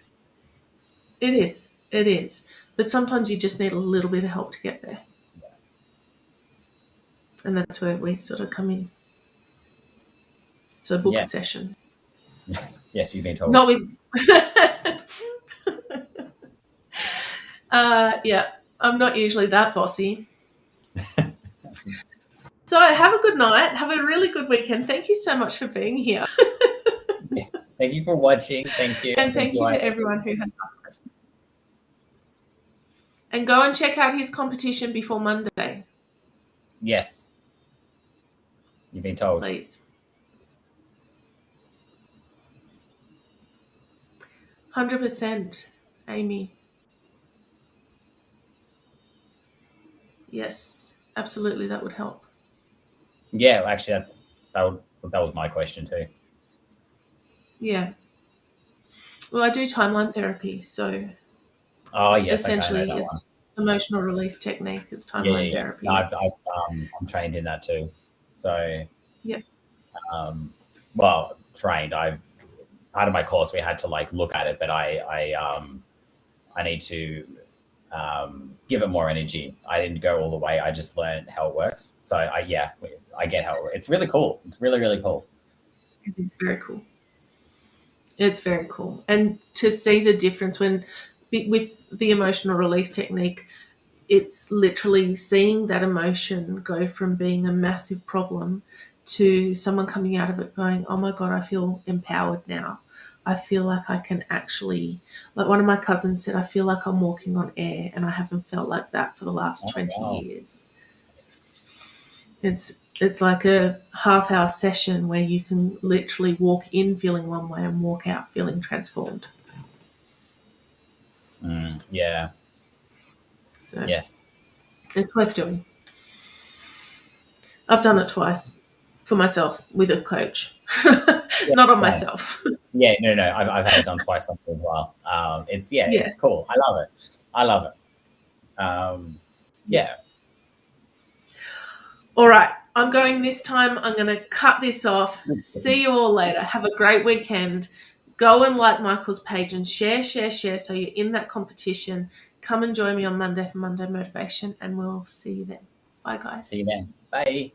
it is, it is. But sometimes you just need a little bit of help to get there, and that's where we sort of come in. So book a Yes, session. yes, you've been told. Not with. Yeah, I'm not usually that bossy. So have a good night. Have a really good weekend. Thank you so much for being here, Thank you for watching. Thank you. and I've thank you enjoyed to it. everyone who has asked questions. And go and check out his competition before Monday. Yes. You've been told. Please. 100%, Amy. Yes, absolutely, that would help. Yeah, actually, that was my question too. Yeah. Well, I do timeline therapy, so Oh yes, okay, I know essentially that one. it's emotional release technique. It's Yeah, timeline yeah, therapy. yeah. I'm trained in that too. So, Yeah. well, trained. I've part of my course we had to like look at it, but I need to give it more energy. I didn't go all the way. I just learned how it works. So I get how it's really cool. It's really really cool. It is very cool. It's very cool. And to see the difference with the emotional release technique, it's literally seeing that emotion go from being a massive problem to someone coming out of it going, oh my God, I feel empowered now. I feel like I can actually, like one of my cousins said, I feel like I'm walking on air, and I haven't felt like that for the last Oh 20 wow. years. It's like a half-hour session where you can literally walk in feeling one way and walk out feeling transformed. Yeah. So Yes. it's worth doing. I've done it twice for myself with a coach, Yeah. not on Same. myself. Yeah. No. I've had it done twice as well. Yeah. It's cool. I love it. I love it. Yeah. Yeah. All right. I'm going this time. I'm going to cut this off. See you all later. Have a great weekend. Go and like Michael's page and share so you're in that competition. Come and join me on Monday for Monday Motivation, and we'll see you then. Bye, See you guys. then. Bye.